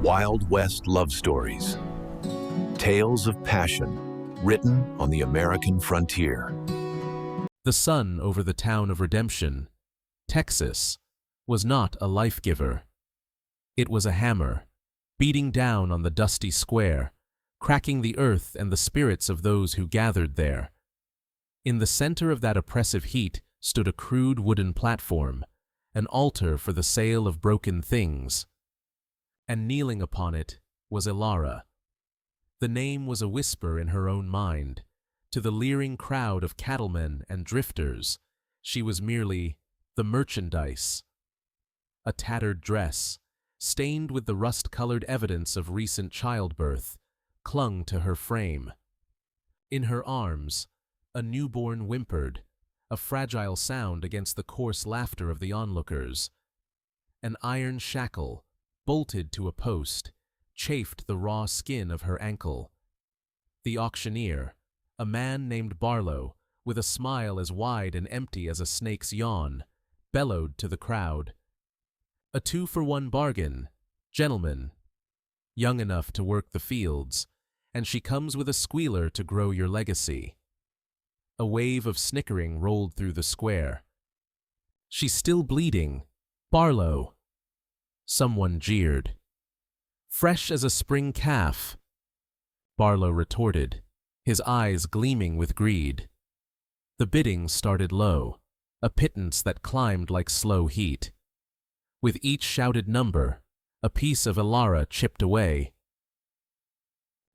Wild West love stories. Tales of passion, written on the American frontier. The sun over the town of Redemption, Texas, was not a life-giver. It was a hammer, beating down on the dusty square, cracking the earth and the spirits of those who gathered there. In the center of that oppressive heat stood a crude wooden platform, an altar for the sale of broken things. And kneeling upon it was Elara. The name was a whisper in her own mind. To the leering crowd of cattlemen and drifters, she was merely the merchandise. A tattered dress, stained with the rust-colored evidence of recent childbirth, clung to her frame. In her arms, a newborn whimpered, a fragile sound against the coarse laughter of the onlookers. An iron shackle, bolted to a post, chafed the raw skin of her ankle. The auctioneer, a man named Barlow, with a smile as wide and empty as a snake's yawn, bellowed to the crowd. "A 2-for-1 bargain, gentlemen. Young enough to work the fields, and she comes with a squealer to grow your legacy." A wave of snickering rolled through the square. "She's still bleeding, Barlow." Someone jeered. "Fresh as a spring calf," Barlow retorted, his eyes gleaming with greed. The bidding started low, a pittance that climbed like slow heat. With each shouted number, a piece of Elara chipped away.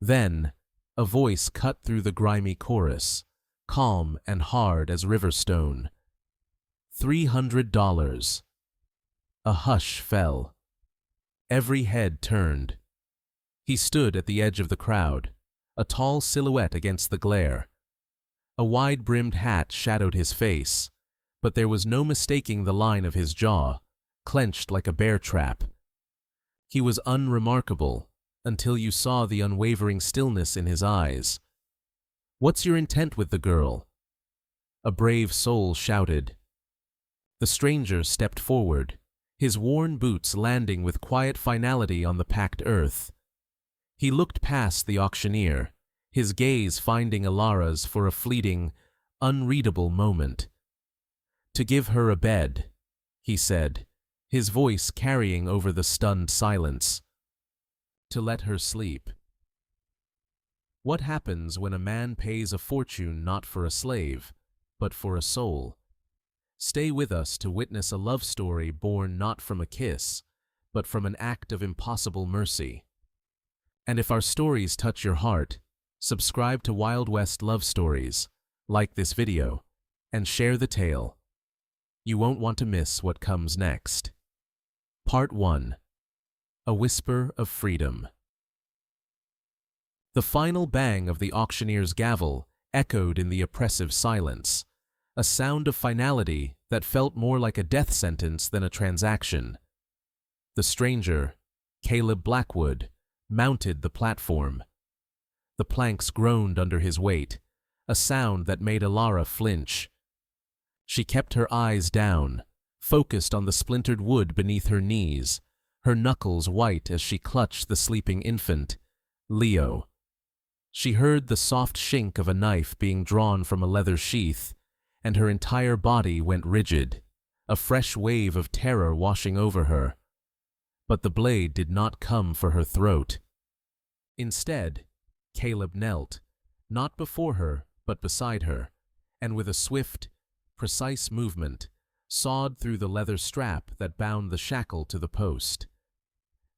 Then, a voice cut through the grimy chorus, calm and hard as river stone. $300. A hush fell. Every head turned. He stood at the edge of the crowd, a tall silhouette against the glare. A wide-brimmed hat shadowed his face, but there was no mistaking the line of his jaw, clenched like a bear trap. He was unremarkable until you saw the unwavering stillness in his eyes. "What's your intent with the girl?" A brave soul shouted. The stranger stepped forward, his worn boots landing with quiet finality on the packed earth. He looked past the auctioneer, his gaze finding Elara's for a fleeting, unreadable moment. "To give her a bed," he said, his voice carrying over the stunned silence. "To let her sleep." What happens when a man pays a fortune not for a slave, but for a soul? Stay with us to witness a love story born not from a kiss, but from an act of impossible mercy. And if our stories touch your heart, subscribe to Wild West Love Stories, like this video, and share the tale. You won't want to miss what comes next. Part 1. A Whisper of Freedom. The final bang of the auctioneer's gavel echoed in the oppressive silence, a sound of finality that felt more like a death sentence than a transaction. The stranger, Caleb Blackwood, mounted the platform. The planks groaned under his weight, a sound that made Elara flinch. She kept her eyes down, focused on the splintered wood beneath her knees, her knuckles white as she clutched the sleeping infant, Leo. She heard the soft shink of a knife being drawn from a leather sheath, and her entire body went rigid, a fresh wave of terror washing over her. But the blade did not come for her throat. Instead, Caleb knelt, not before her, but beside her, and with a swift, precise movement, sawed through the leather strap that bound the shackle to the post.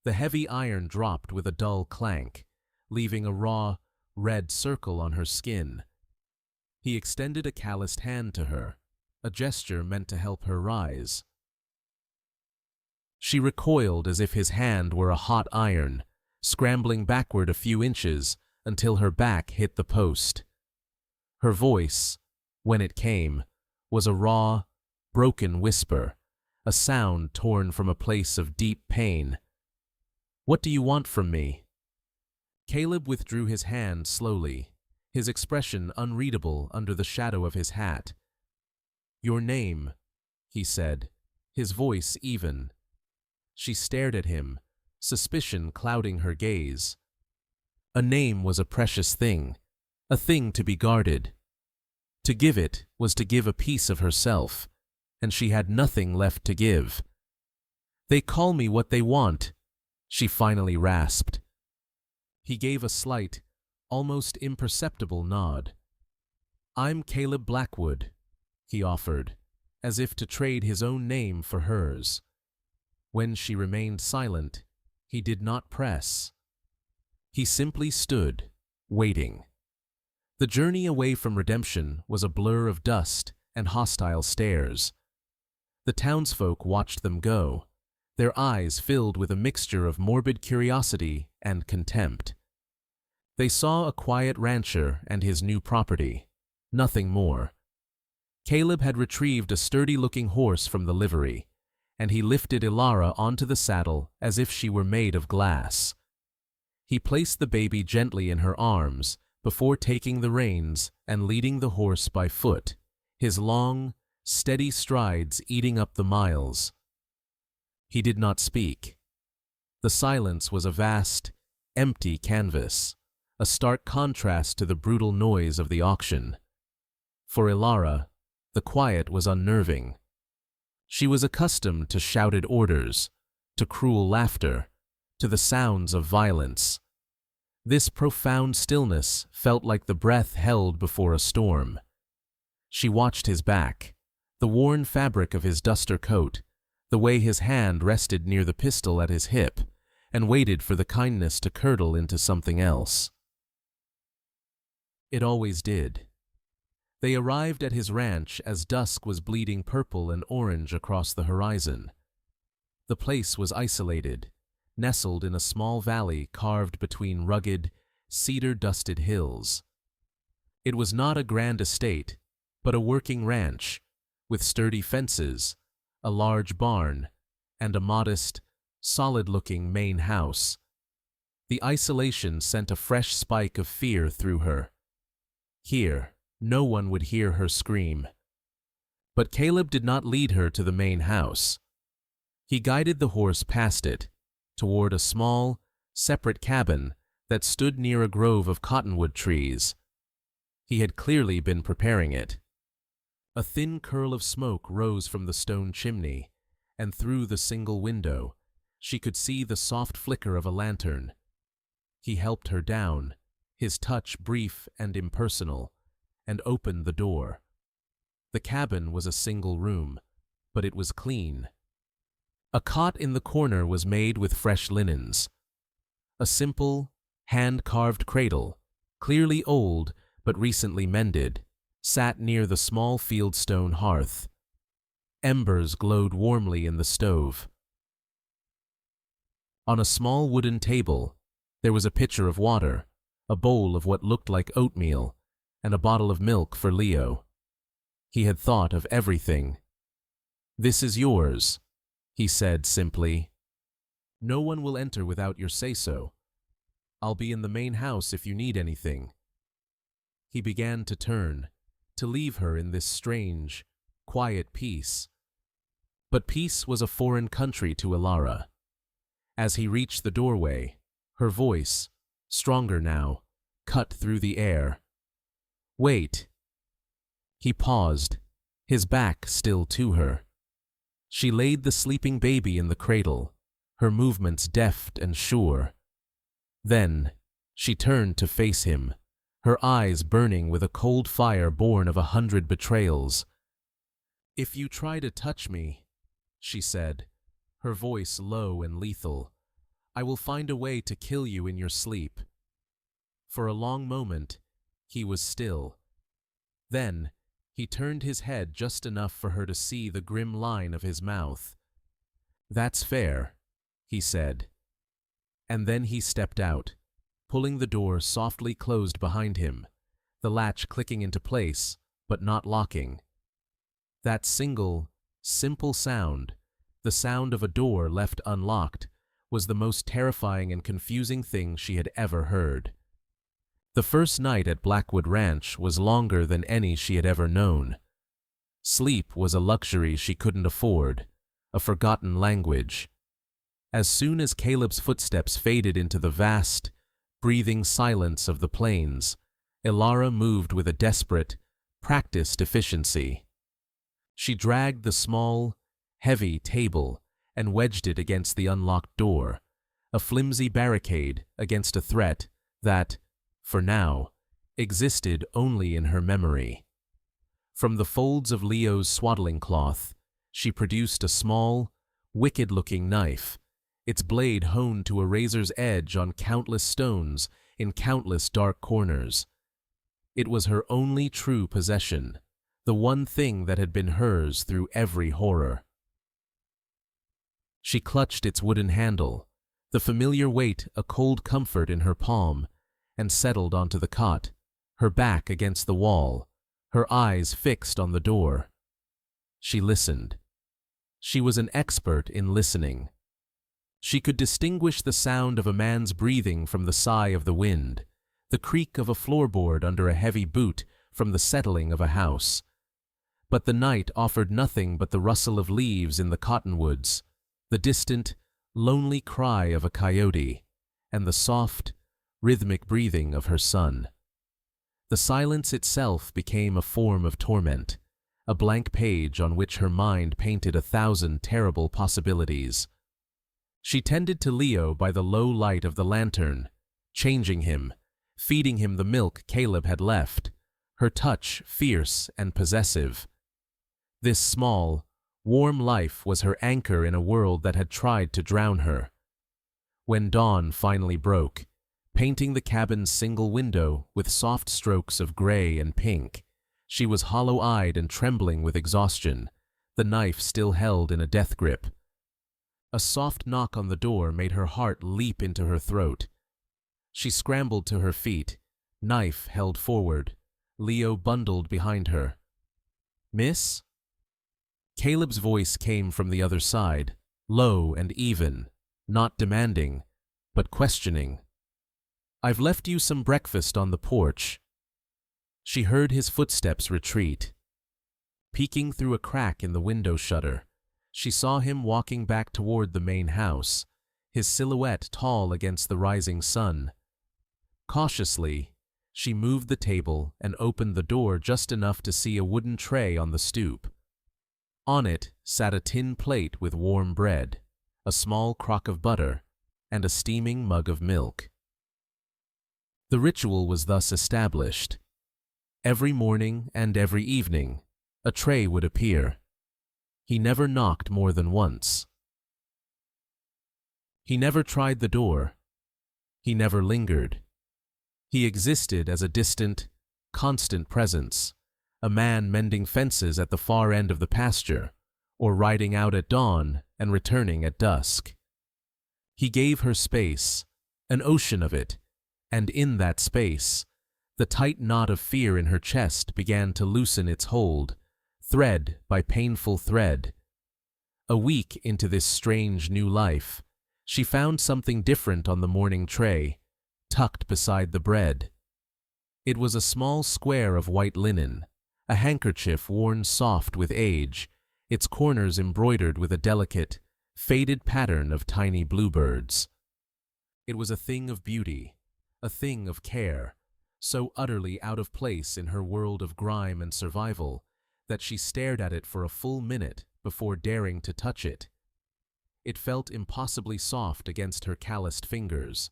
The heavy iron dropped with a dull clank, leaving a raw, red circle on her skin. He extended a calloused hand to her, a gesture meant to help her rise. She recoiled as if his hand were a hot iron, scrambling backward a few inches until her back hit the post. Her voice, when it came, was a raw, broken whisper, a sound torn from a place of deep pain. "What do you want from me?" Caleb withdrew his hand slowly, his expression unreadable under the shadow of his hat. "Your name," he said, his voice even. She stared at him, suspicion clouding her gaze. A name was a precious thing, a thing to be guarded. To give it was to give a piece of herself, and she had nothing left to give. "They call me what they want," she finally rasped. He gave a slight, almost imperceptible nod. "I'm Caleb Blackwood," he offered, as if to trade his own name for hers. When she remained silent, he did not press. He simply stood, waiting. The journey away from redemption was a blur of dust and hostile stares. The townsfolk watched them go, their eyes filled with a mixture of morbid curiosity and contempt. They saw a quiet rancher and his new property, nothing more. Caleb had retrieved a sturdy-looking horse from the livery, and he lifted Elara onto the saddle as if she were made of glass. He placed the baby gently in her arms before taking the reins and leading the horse by foot, his long, steady strides eating up the miles. He did not speak. The silence was a vast, empty canvas, a stark contrast to the brutal noise of the auction. For Elara, the quiet was unnerving. She was accustomed to shouted orders, to cruel laughter, to the sounds of violence. This profound stillness felt like the breath held before a storm. She watched his back, the worn fabric of his duster coat, the way his hand rested near the pistol at his hip, and waited for the kindness to curdle into something else. It always did. They arrived at his ranch as dusk was bleeding purple and orange across the horizon. The place was isolated, nestled in a small valley carved between rugged, cedar-dusted hills. It was not a grand estate, but a working ranch, with sturdy fences, a large barn, and a modest, solid-looking main house. The isolation sent a fresh spike of fear through her. Here, no one would hear her scream. But Caleb did not lead her to the main house. He guided the horse past it, toward a small, separate cabin that stood near a grove of cottonwood trees. He had clearly been preparing it. A thin curl of smoke rose from the stone chimney, and through the single window, she could see the soft flicker of a lantern. He helped her down, his touch brief and impersonal, and opened the door. The cabin was a single room, but it was clean. A cot in the corner was made with fresh linens. A simple, hand-carved cradle, clearly old but recently mended, sat near the small fieldstone hearth. Embers glowed warmly in the stove. On a small wooden table, there was a pitcher of water, a bowl of what looked like oatmeal, and a bottle of milk for Leo. He had thought of everything. "This is yours," he said simply. "No one will enter without your say-so. I'll be in the main house if you need anything." He began to turn, to leave her in this strange, quiet peace. But peace was a foreign country to Elara. As he reached the doorway, her voice, stronger now, cut through the air. "Wait." He paused, his back still to her. She laid the sleeping baby in the cradle, her movements deft and sure. Then she turned to face him, her eyes burning with a cold fire born of 100 betrayals. "If you try to touch me," she said, her voice low and lethal, "I will find a way to kill you in your sleep." For a long moment, he was still. Then, he turned his head just enough for her to see the grim line of his mouth. "That's fair," he said. And then he stepped out, pulling the door softly closed behind him, the latch clicking into place, but not locking. That single, simple sound, the sound of a door left unlocked, was the most terrifying and confusing thing she had ever heard. The first night at Blackwood Ranch was longer than any she had ever known. Sleep was a luxury she couldn't afford, a forgotten language. As soon as Caleb's footsteps faded into the vast, breathing silence of the plains, Elara moved with a desperate, practiced efficiency. She dragged the small, heavy table and wedged it against the unlocked door, a flimsy barricade against a threat that, for now, existed only in her memory. From the folds of Leo's swaddling cloth, she produced a small, wicked-looking knife, its blade honed to a razor's edge on countless stones in countless dark corners. It was her only true possession, the one thing that had been hers through every horror. She clutched its wooden handle, the familiar weight a cold comfort in her palm, and settled onto the cot, her back against the wall, her eyes fixed on the door. She listened. She was an expert in listening. She could distinguish the sound of a man's breathing from the sigh of the wind, the creak of a floorboard under a heavy boot from the settling of a house. But the night offered nothing but the rustle of leaves in the cottonwoods, the distant, lonely cry of a coyote, and the soft, rhythmic breathing of her son. The silence itself became a form of torment, a blank page on which her mind painted 1,000 terrible possibilities. She tended to Leo by the low light of the lantern, changing him, feeding him the milk Caleb had left, her touch fierce and possessive. This small, warm life was her anchor in a world that had tried to drown her. When dawn finally broke, painting the cabin's single window with soft strokes of gray and pink, she was hollow-eyed and trembling with exhaustion, the knife still held in a death grip. A soft knock on the door made her heart leap into her throat. She scrambled to her feet, knife held forward, Leo bundled behind her. "Miss?" Caleb's voice came from the other side, low and even, not demanding, but questioning. "I've left you some breakfast on the porch." She heard his footsteps retreat. Peeking through a crack in the window shutter, she saw him walking back toward the main house, his silhouette tall against the rising sun. Cautiously, she moved the table and opened the door just enough to see a wooden tray on the stoop. On it sat a tin plate with warm bread, a small crock of butter, and a steaming mug of milk. The ritual was thus established. Every morning and every evening, a tray would appear. He never knocked more than once. He never tried the door. He never lingered. He existed as a distant, constant presence, a man mending fences at the far end of the pasture, or riding out at dawn and returning at dusk. He gave her space, an ocean of it, and in that space, the tight knot of fear in her chest began to loosen its hold, thread by painful thread. A week into this strange new life, she found something different on the morning tray, tucked beside the bread. It was a small square of white linen, a handkerchief worn soft with age, its corners embroidered with a delicate, faded pattern of tiny bluebirds. It was a thing of beauty, a thing of care, so utterly out of place in her world of grime and survival that she stared at it for a full minute before daring to touch it. It felt impossibly soft against her calloused fingers.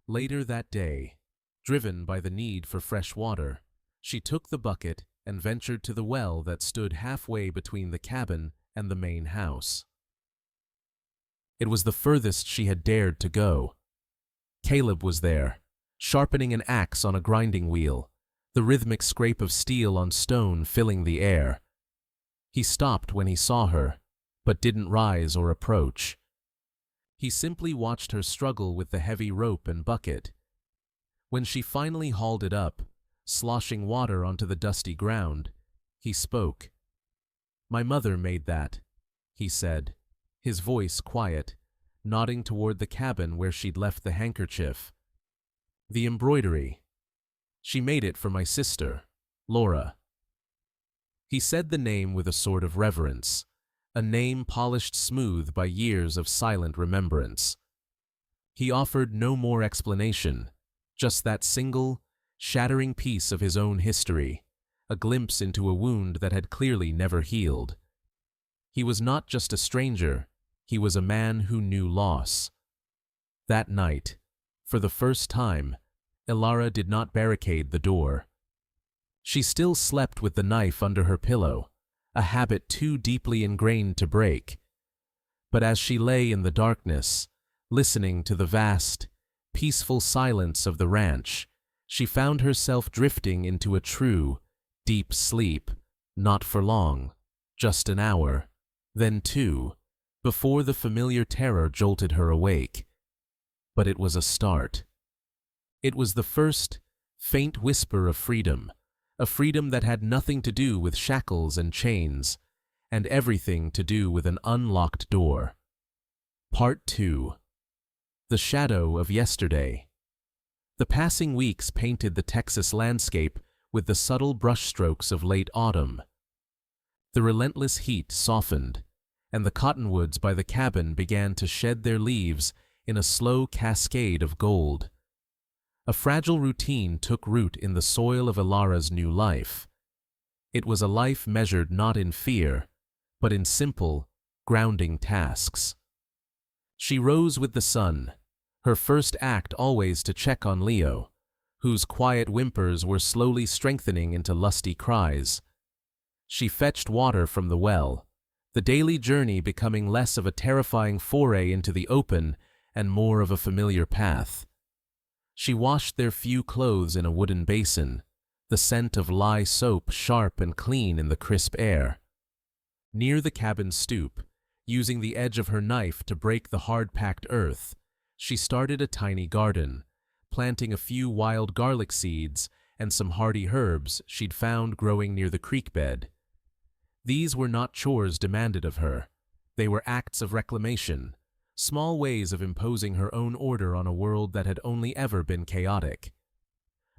Later that day, driven by the need for fresh water, she took the bucket and ventured to the well that stood halfway between the cabin and the main house. It was the furthest she had dared to go. Caleb was there, sharpening an axe on a grinding wheel, the rhythmic scrape of steel on stone filling the air. He stopped when he saw her, but didn't rise or approach. He simply watched her struggle with the heavy rope and bucket. When she finally hauled it up, sloshing water onto the dusty ground, he spoke. "My mother made that," he said, his voice quiet, nodding toward the cabin where she'd left the handkerchief. "The embroidery. She made it for my sister, Laura." He said the name with a sort of reverence, a name polished smooth by years of silent remembrance. He offered no more explanation, just that single, shattering piece of his own history, a glimpse into a wound that had clearly never healed. He was not just a stranger, he was a man who knew loss. That night, for the first time, Elara did not barricade the door. She still slept with the knife under her pillow, a habit too deeply ingrained to break. But as she lay in the darkness, listening to the vast, peaceful silence of the ranch, she found herself drifting into a true, deep sleep, not for long, just an hour, then two, before the familiar terror jolted her awake. But it was a start. It was the first, faint whisper of freedom, a freedom that had nothing to do with shackles and chains, and everything to do with an unlocked door. Part 2. The Shadow of Yesterday. The passing weeks painted the Texas landscape with the subtle brushstrokes of late autumn. The relentless heat softened, and the cottonwoods by the cabin began to shed their leaves in a slow cascade of gold. A fragile routine took root in the soil of Elara's new life. It was a life measured not in fear, but in simple, grounding tasks. She rose with the sun, her first act always to check on Leo, whose quiet whimpers were slowly strengthening into lusty cries. She fetched water from the well, the daily journey becoming less of a terrifying foray into the open and more of a familiar path. She washed their few clothes in a wooden basin, the scent of lye soap sharp and clean in the crisp air. Near the cabin stoop, using the edge of her knife to break the hard-packed earth, she started a tiny garden, planting a few wild garlic seeds and some hardy herbs she'd found growing near the creek bed. These were not chores demanded of her. They were acts of reclamation, small ways of imposing her own order on a world that had only ever been chaotic.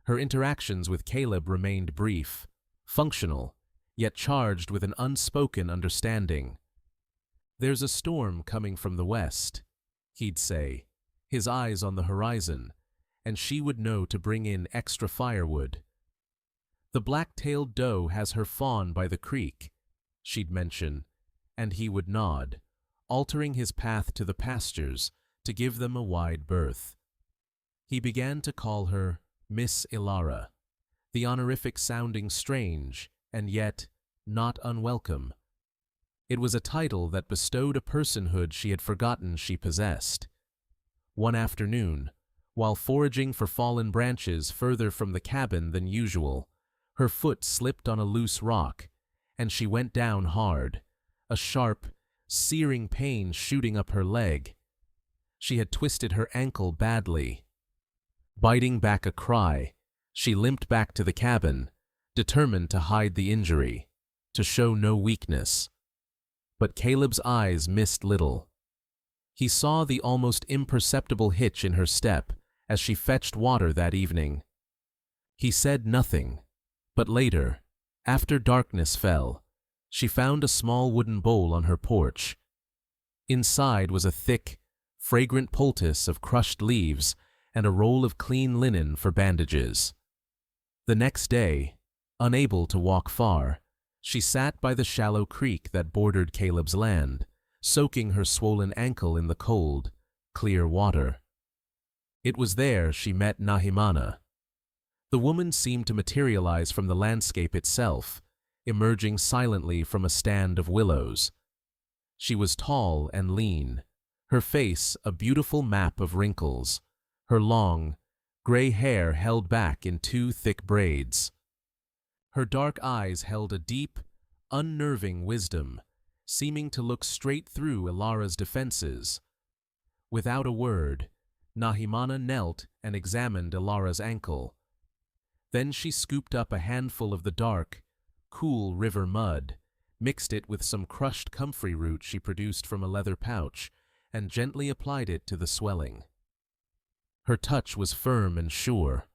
Her interactions with Caleb remained brief, functional, yet charged with an unspoken understanding. "There's a storm coming from the west," he'd say, his eyes on the horizon, and she would know to bring in extra firewood. "The black-tailed doe has her fawn by the creek," she'd mention, and he would nod, altering his path to the pastures to give them a wide berth. He began to call her Miss Elara, the honorific sounding strange and yet not unwelcome. It was a title that bestowed a personhood she had forgotten she possessed. One afternoon, while foraging for fallen branches further from the cabin than usual, her foot slipped on a loose rock, and she went down hard, a sharp, searing pain shooting up her leg. She had twisted her ankle badly. Biting back a cry, she limped back to the cabin, determined to hide the injury, to show no weakness. But Caleb's eyes missed little. He saw the almost imperceptible hitch in her step as she fetched water that evening. He said nothing, but later, after darkness fell, she found a small wooden bowl on her porch. Inside was a thick, fragrant poultice of crushed leaves and a roll of clean linen for bandages. The next day, unable to walk far, she sat by the shallow creek that bordered Caleb's land, soaking her swollen ankle in the cold, clear water. It was there she met Nahimana. The woman seemed to materialize from the landscape itself, emerging silently from a stand of willows. She was tall and lean, her face a beautiful map of wrinkles, her long, gray hair held back in two thick braids. Her dark eyes held a deep, unnerving wisdom, seeming to look straight through Elara's defenses. Without a word, Nahimana knelt and examined Elara's ankle. Then she scooped up a handful of the dark, cool river mud, mixed it with some crushed comfrey root she produced from a leather pouch, and gently applied it to the swelling. Her touch was firm and sure.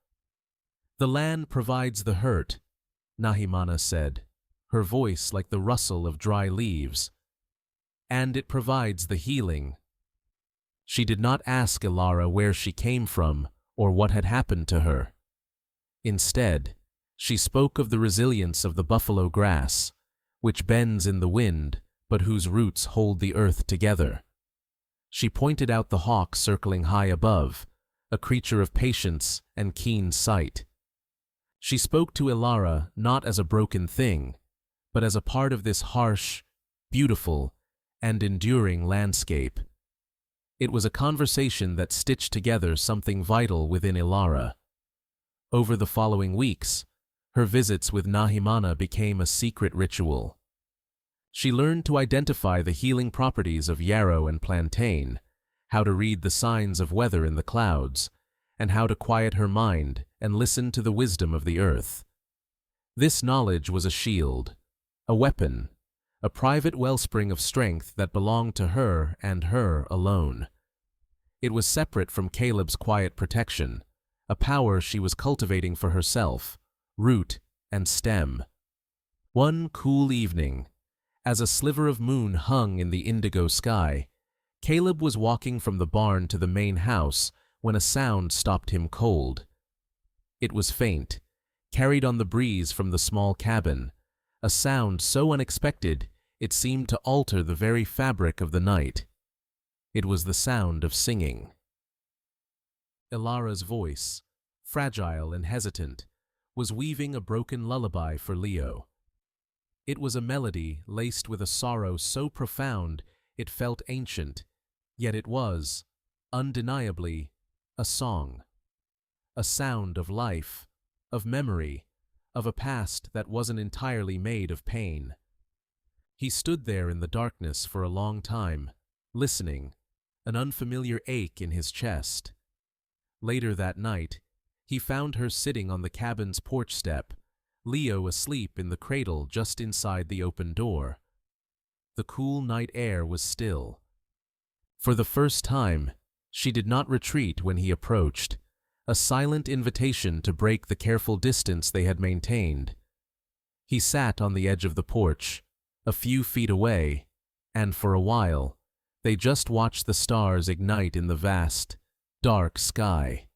"The land provides the hurt," Nahimana said, her voice like the rustle of dry leaves. and it provides the healing. She did not ask Elara where she came from or what had happened to her. Instead, she spoke of the resilience of the buffalo grass, which bends in the wind but whose roots hold the earth together. She pointed out the hawk circling high above, a creature of patience and keen sight. She spoke to Elara not as a broken thing, but as a part of this harsh, beautiful, and enduring landscape. It was a conversation that stitched together something vital within Elara. Over the following weeks, her visits with Nahimana became a secret ritual. She learned to identify the healing properties of yarrow and plantain, how to read the signs of weather in the clouds, and how to quiet her mind and listen to the wisdom of the earth. This knowledge was a shield, a weapon, a private wellspring of strength that belonged to her and her alone. It was separate from Caleb's quiet protection, a power she was cultivating for herself, root and stem. One cool evening, as a sliver of moon hung in the indigo sky, Caleb was walking from the barn to the main house when a sound stopped him cold. It was faint, carried on the breeze from the small cabin, a sound so unexpected it seemed to alter the very fabric of the night. It was the sound of singing. Elara's voice, fragile and hesitant, was weaving a broken lullaby for Leo. It was a melody laced with a sorrow so profound it felt ancient, yet it was, undeniably, a song. A sound of life, of memory, of a past that wasn't entirely made of pain. He stood there in the darkness for a long time, listening, an unfamiliar ache in his chest. Later that night, he found her sitting on the cabin's porch step, Leo asleep in the cradle just inside the open door. The cool night air was still. For the first time, she did not retreat when he approached, a silent invitation to break the careful distance they had maintained. He sat on the edge of the porch, a few feet away, and for a while, they just watched the stars ignite in the vast, dark sky.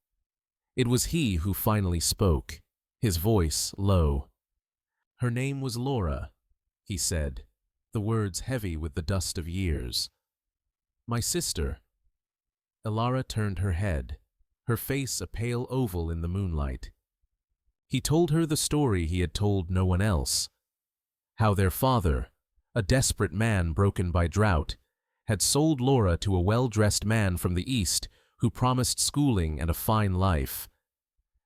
It was he who finally spoke, his voice low. "Her name was Laura," he said, the words heavy with the dust of years. "My sister." Elara turned her head, her face a pale oval in the moonlight. He told her the story he had told no one else, how their father, a desperate man broken by drought, had sold Laura to a well-dressed man from the East who promised schooling and a fine life.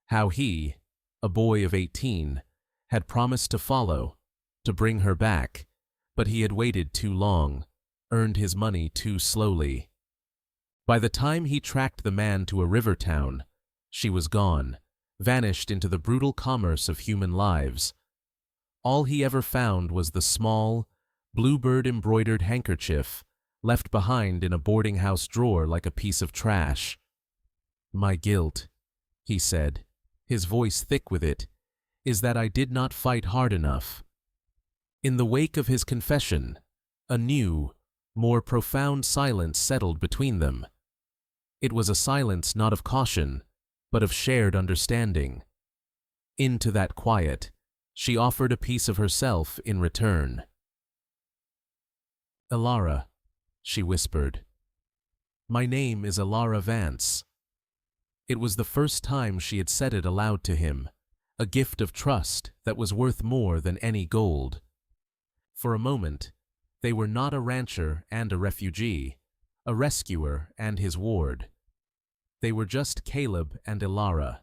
How he, a boy of 18, had promised to follow, to bring her back, but he had waited too long, earned his money too slowly. By the time he tracked the man to a river town, she was gone, vanished into the brutal commerce of human lives. All he ever found was the small, bluebird-embroidered handkerchief left behind in a boarding house drawer like a piece of trash. "My guilt," he said, his voice thick with it, "is that I did not fight hard enough." In the wake of his confession, a new, more profound silence settled between them. It was a silence not of caution, but of shared understanding. Into that quiet, she offered a piece of herself in return. "Elara," she whispered. "My name is Elara Vance." It was the first time she had said it aloud to him, a gift of trust that was worth more than any gold. For a moment, they were not a rancher and a refugee, a rescuer and his ward. They were just Caleb and Elara,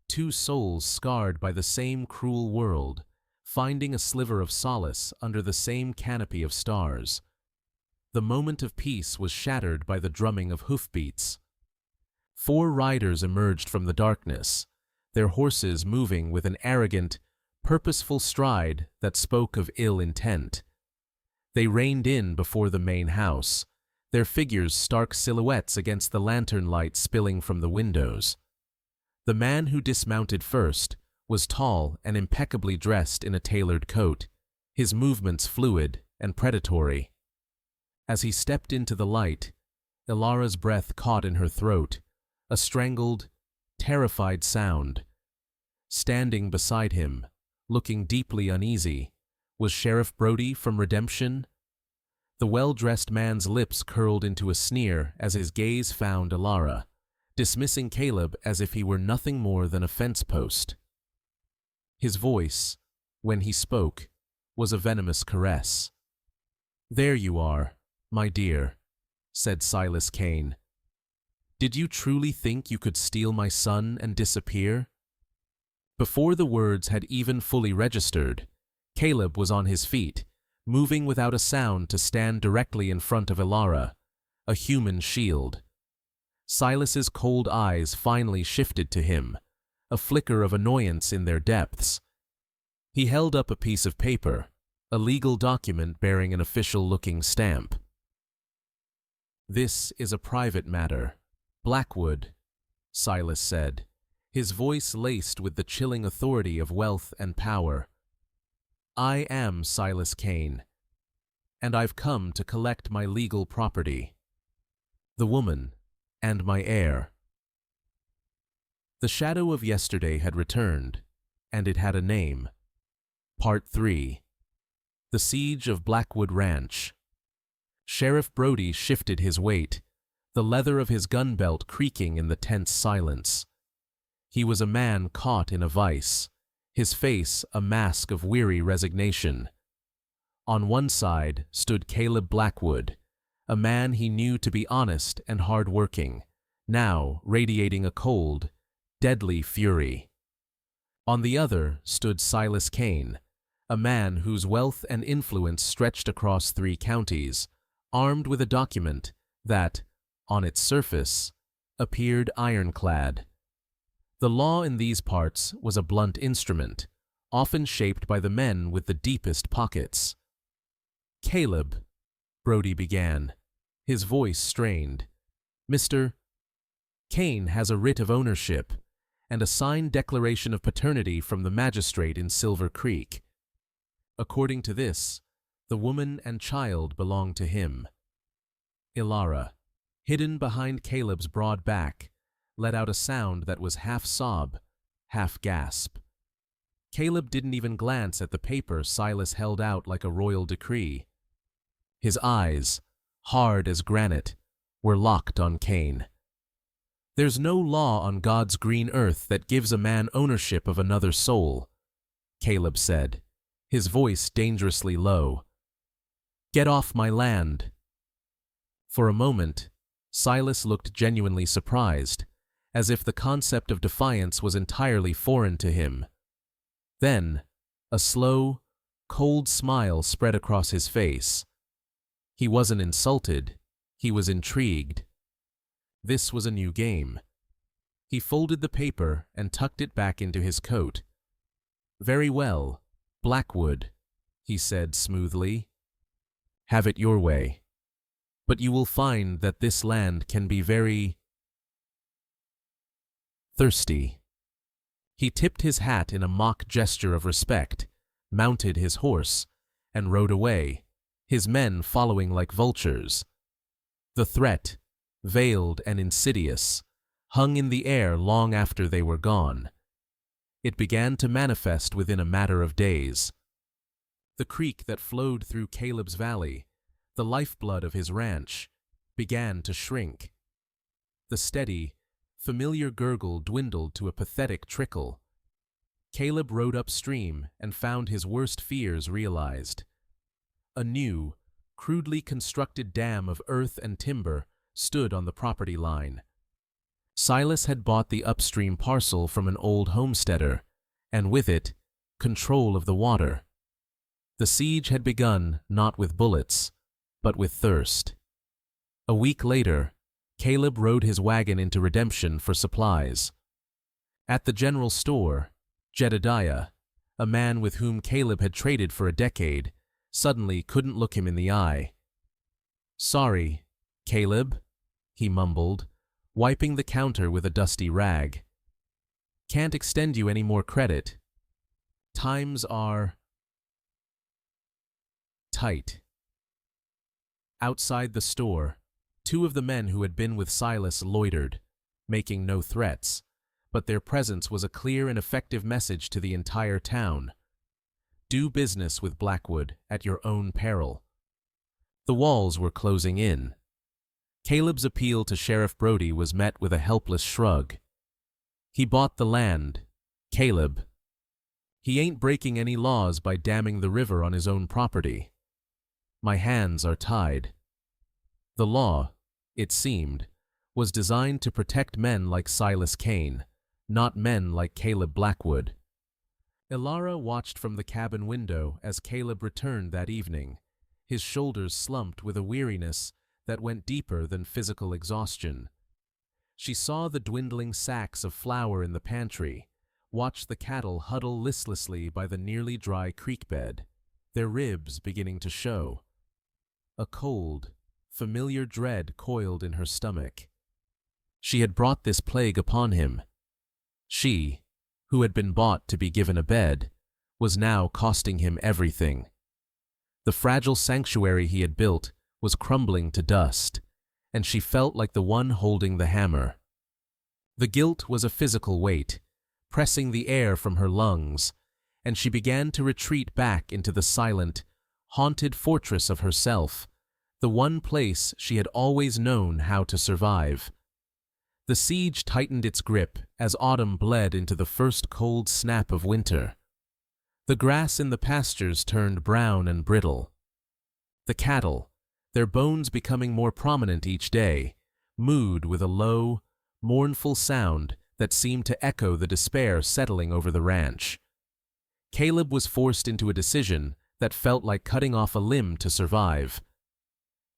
two souls scarred by the same cruel world, finding a sliver of solace under the same canopy of stars. The moment of peace was shattered by the drumming of hoofbeats. 4 riders emerged from the darkness, their horses moving with an arrogant, purposeful stride that spoke of ill intent. They reined in before the main house, their figures stark silhouettes against the lantern light spilling from the windows. The man who dismounted first was tall and impeccably dressed in a tailored coat, his movements fluid and predatory. As he stepped into the light, Elara's breath caught in her throat, a strangled, terrified sound. Standing beside him, looking deeply uneasy, was Sheriff Brody from Redemption. The well-dressed man's lips curled into a sneer as his gaze found Elara, dismissing Caleb as if he were nothing more than a fence post. His voice, when he spoke, was a venomous caress. "There you are, my dear," said Silas Kane. "Did you truly think you could steal my son and disappear?" Before the words had even fully registered, Caleb was on his feet, moving without a sound to stand directly in front of Elara, a human shield. Silas's cold eyes finally shifted to him, a flicker of annoyance in their depths. He held up a piece of paper, a legal document bearing an official-looking stamp. "This is a private matter, Blackwood," Silas said, his voice laced with the chilling authority of wealth and power. "I am Silas Kane, and I've come to collect my legal property, the woman and my heir." The shadow of yesterday had returned, and it had a name. Part 3. The Siege of Blackwood Ranch. Sheriff Brody shifted his weight, the leather of his gun belt creaking in the tense silence. He was a man caught in a vice, his face a mask of weary resignation. On one side stood Caleb Blackwood, a man he knew to be honest and hard-working, now radiating a cold, deadly fury. On the other stood Silas Kane, a man whose wealth and influence stretched across 3 counties, armed with a document that, on its surface, appeared ironclad. The law in these parts was a blunt instrument, often shaped by the men with the deepest pockets. "Caleb," Brody began, his voice strained, "Mr. Kane has a writ of ownership and a signed declaration of paternity from the magistrate in Silver Creek. According to this, the woman and child belong to him." Elara, hidden behind Caleb's broad back, let out a sound that was half sob, half gasp. Caleb didn't even glance at the paper Silas held out like a royal decree. His eyes, hard as granite, were locked on Kane. "There's no law on God's green earth that gives a man ownership of another soul," Caleb said, his voice dangerously low. "Get off my land." For a moment, Silas looked genuinely surprised, as if the concept of defiance was entirely foreign to him. Then, a slow, cold smile spread across his face. He wasn't insulted, he was intrigued. This was a new game. He folded the paper and tucked it back into his coat. "Very well, Blackwood," he said smoothly. "Have it your way. But you will find that this land can be very thirsty." He tipped his hat in a mock gesture of respect, mounted his horse, and rode away, his men following like vultures. The threat, veiled and insidious, hung in the air long after they were gone. It began to manifest within a matter of days. The creek that flowed through Caleb's valley, the lifeblood of his ranch, began to shrink. The steady, familiar gurgle dwindled to a pathetic trickle. Caleb rode upstream and found his worst fears realized. A new, crudely constructed dam of earth and timber stood on the property line. Silas had bought the upstream parcel from an old homesteader, and with it, control of the water. The siege had begun not with bullets, but with thirst. A week later, Caleb rode his wagon into Redemption for supplies. At the general store, Jedediah, a man with whom Caleb had traded for a decade, suddenly couldn't look him in the eye. "Sorry, Caleb," he mumbled, wiping the counter with a dusty rag. "Can't extend you any more credit. Times are tight." Outside the store, two of the men who had been with Silas loitered, making no threats, but their presence was a clear and effective message to the entire town. Do business with Blackwood at your own peril. The walls were closing in. Caleb's appeal to Sheriff Brody was met with a helpless shrug. He bought the land, Caleb. He ain't breaking any laws by damming the river on his own property. My hands are tied. The law, it seemed, was designed to protect men like Silas Kane, not men like Caleb Blackwood. Elara watched from the cabin window as Caleb returned that evening, his shoulders slumped with a weariness that went deeper than physical exhaustion. She saw the dwindling sacks of flour in the pantry, watched the cattle huddle listlessly by the nearly dry creek bed, their ribs beginning to show. A cold, familiar dread coiled in her stomach. She had brought this plague upon him. She, who had been bought to be given a bed, was now costing him everything. The fragile sanctuary he had built was crumbling to dust, and she felt like the one holding the hammer. The guilt was a physical weight, pressing the air from her lungs, and she began to retreat back into the silent, haunted fortress of herself, the one place she had always known how to survive. The siege tightened its grip as autumn bled into the first cold snap of winter. The grass in the pastures turned brown and brittle. The cattle, their bones becoming more prominent each day, mooed with a low, mournful sound that seemed to echo the despair settling over the ranch. Caleb was forced into a decision that felt like cutting off a limb to survive.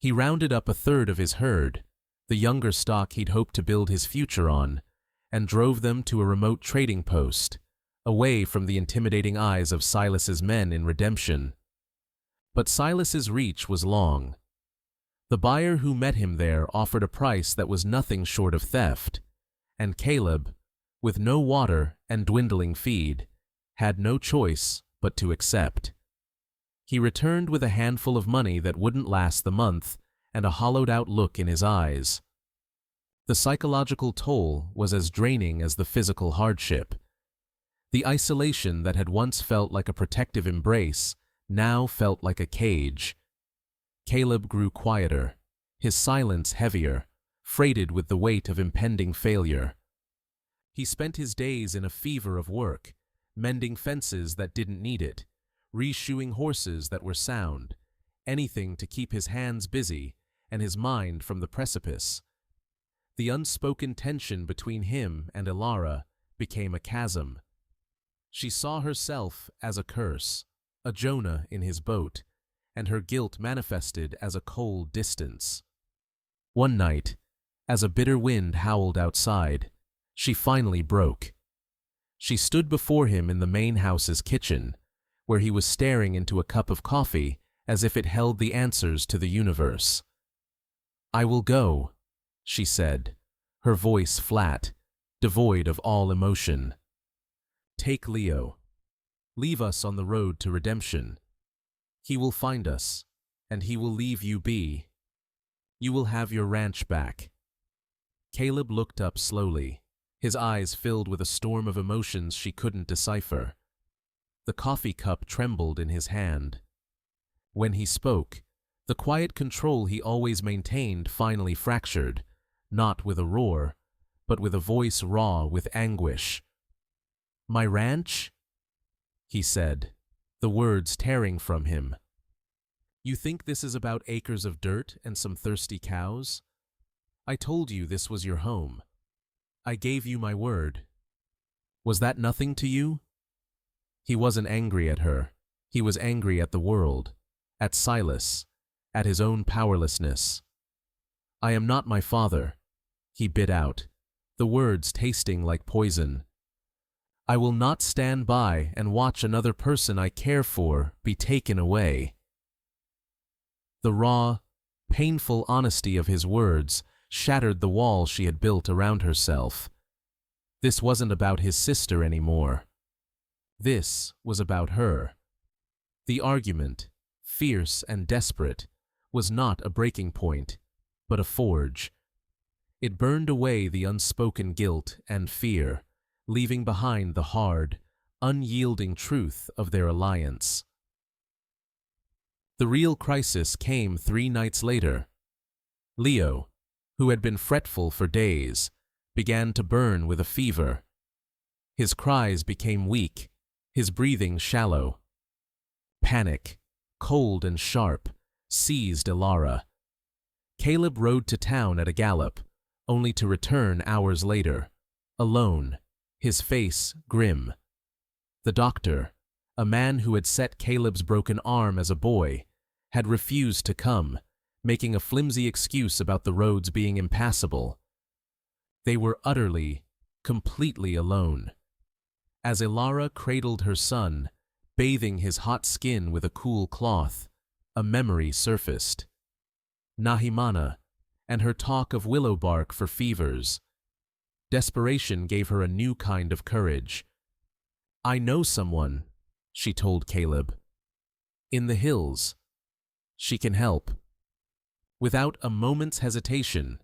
He rounded up a third of his herd, the younger stock he'd hoped to build his future on, and drove them to a remote trading post, away from the intimidating eyes of Silas's men in Redemption. But Silas's reach was long. The buyer who met him there offered a price that was nothing short of theft, and Caleb, with no water and dwindling feed, had no choice but to accept. He returned with a handful of money that wouldn't last the month and a hollowed-out look in his eyes. The psychological toll was as draining as the physical hardship. The isolation that had once felt like a protective embrace now felt like a cage. Caleb grew quieter, his silence heavier, freighted with the weight of impending failure. He spent his days in a fever of work, mending fences that didn't need it, reshoeing horses that were sound, anything to keep his hands busy and his mind from the precipice. The unspoken tension between him and Elara became a chasm. She saw herself as a curse, a Jonah in his boat, and her guilt manifested as a cold distance. One night, as a bitter wind howled outside, she finally broke. She stood before him in the main house's kitchen, where he was staring into a cup of coffee as if it held the answers to the universe. "I will go," she said, her voice flat, devoid of all emotion. "Take Leo. Leave us on the road to redemption. He will find us, and he will leave you be. You will have your ranch back." Caleb looked up slowly, his eyes filled with a storm of emotions she couldn't decipher. The coffee cup trembled in his hand. When he spoke, the quiet control he always maintained finally fractured, not with a roar, but with a voice raw with anguish. "My ranch?" he said, the words tearing from him. "You think this is about acres of dirt and some thirsty cows? I told you this was your home. I gave you my word. Was that nothing to you?" He wasn't angry at her. He was angry at the world, at Silas, at his own powerlessness. "I am not my father," he bit out, the words tasting like poison. "I will not stand by and watch another person I care for be taken away." The raw, painful honesty of his words shattered the wall she had built around herself. This wasn't about his sister anymore. This was about her. The argument, fierce and desperate, was not a breaking point, but a forge. It burned away the unspoken guilt and fear, leaving behind the hard, unyielding truth of their alliance. The real crisis came 3 nights later. Leo, who had been fretful for days, began to burn with a fever. His cries became weak, his breathing shallow. Panic, cold and sharp, seized Elara. Caleb rode to town at a gallop, only to return hours later, alone, his face grim. The doctor, a man who had set Caleb's broken arm as a boy, had refused to come, making a flimsy excuse about the roads being impassable. They were utterly, completely alone. As Elara cradled her son, bathing his hot skin with a cool cloth, a memory surfaced. Nahimana, and her talk of willow bark for fevers. Desperation gave her a new kind of courage. "I know someone," she told Caleb. "In the hills. She can help." Without a moment's hesitation,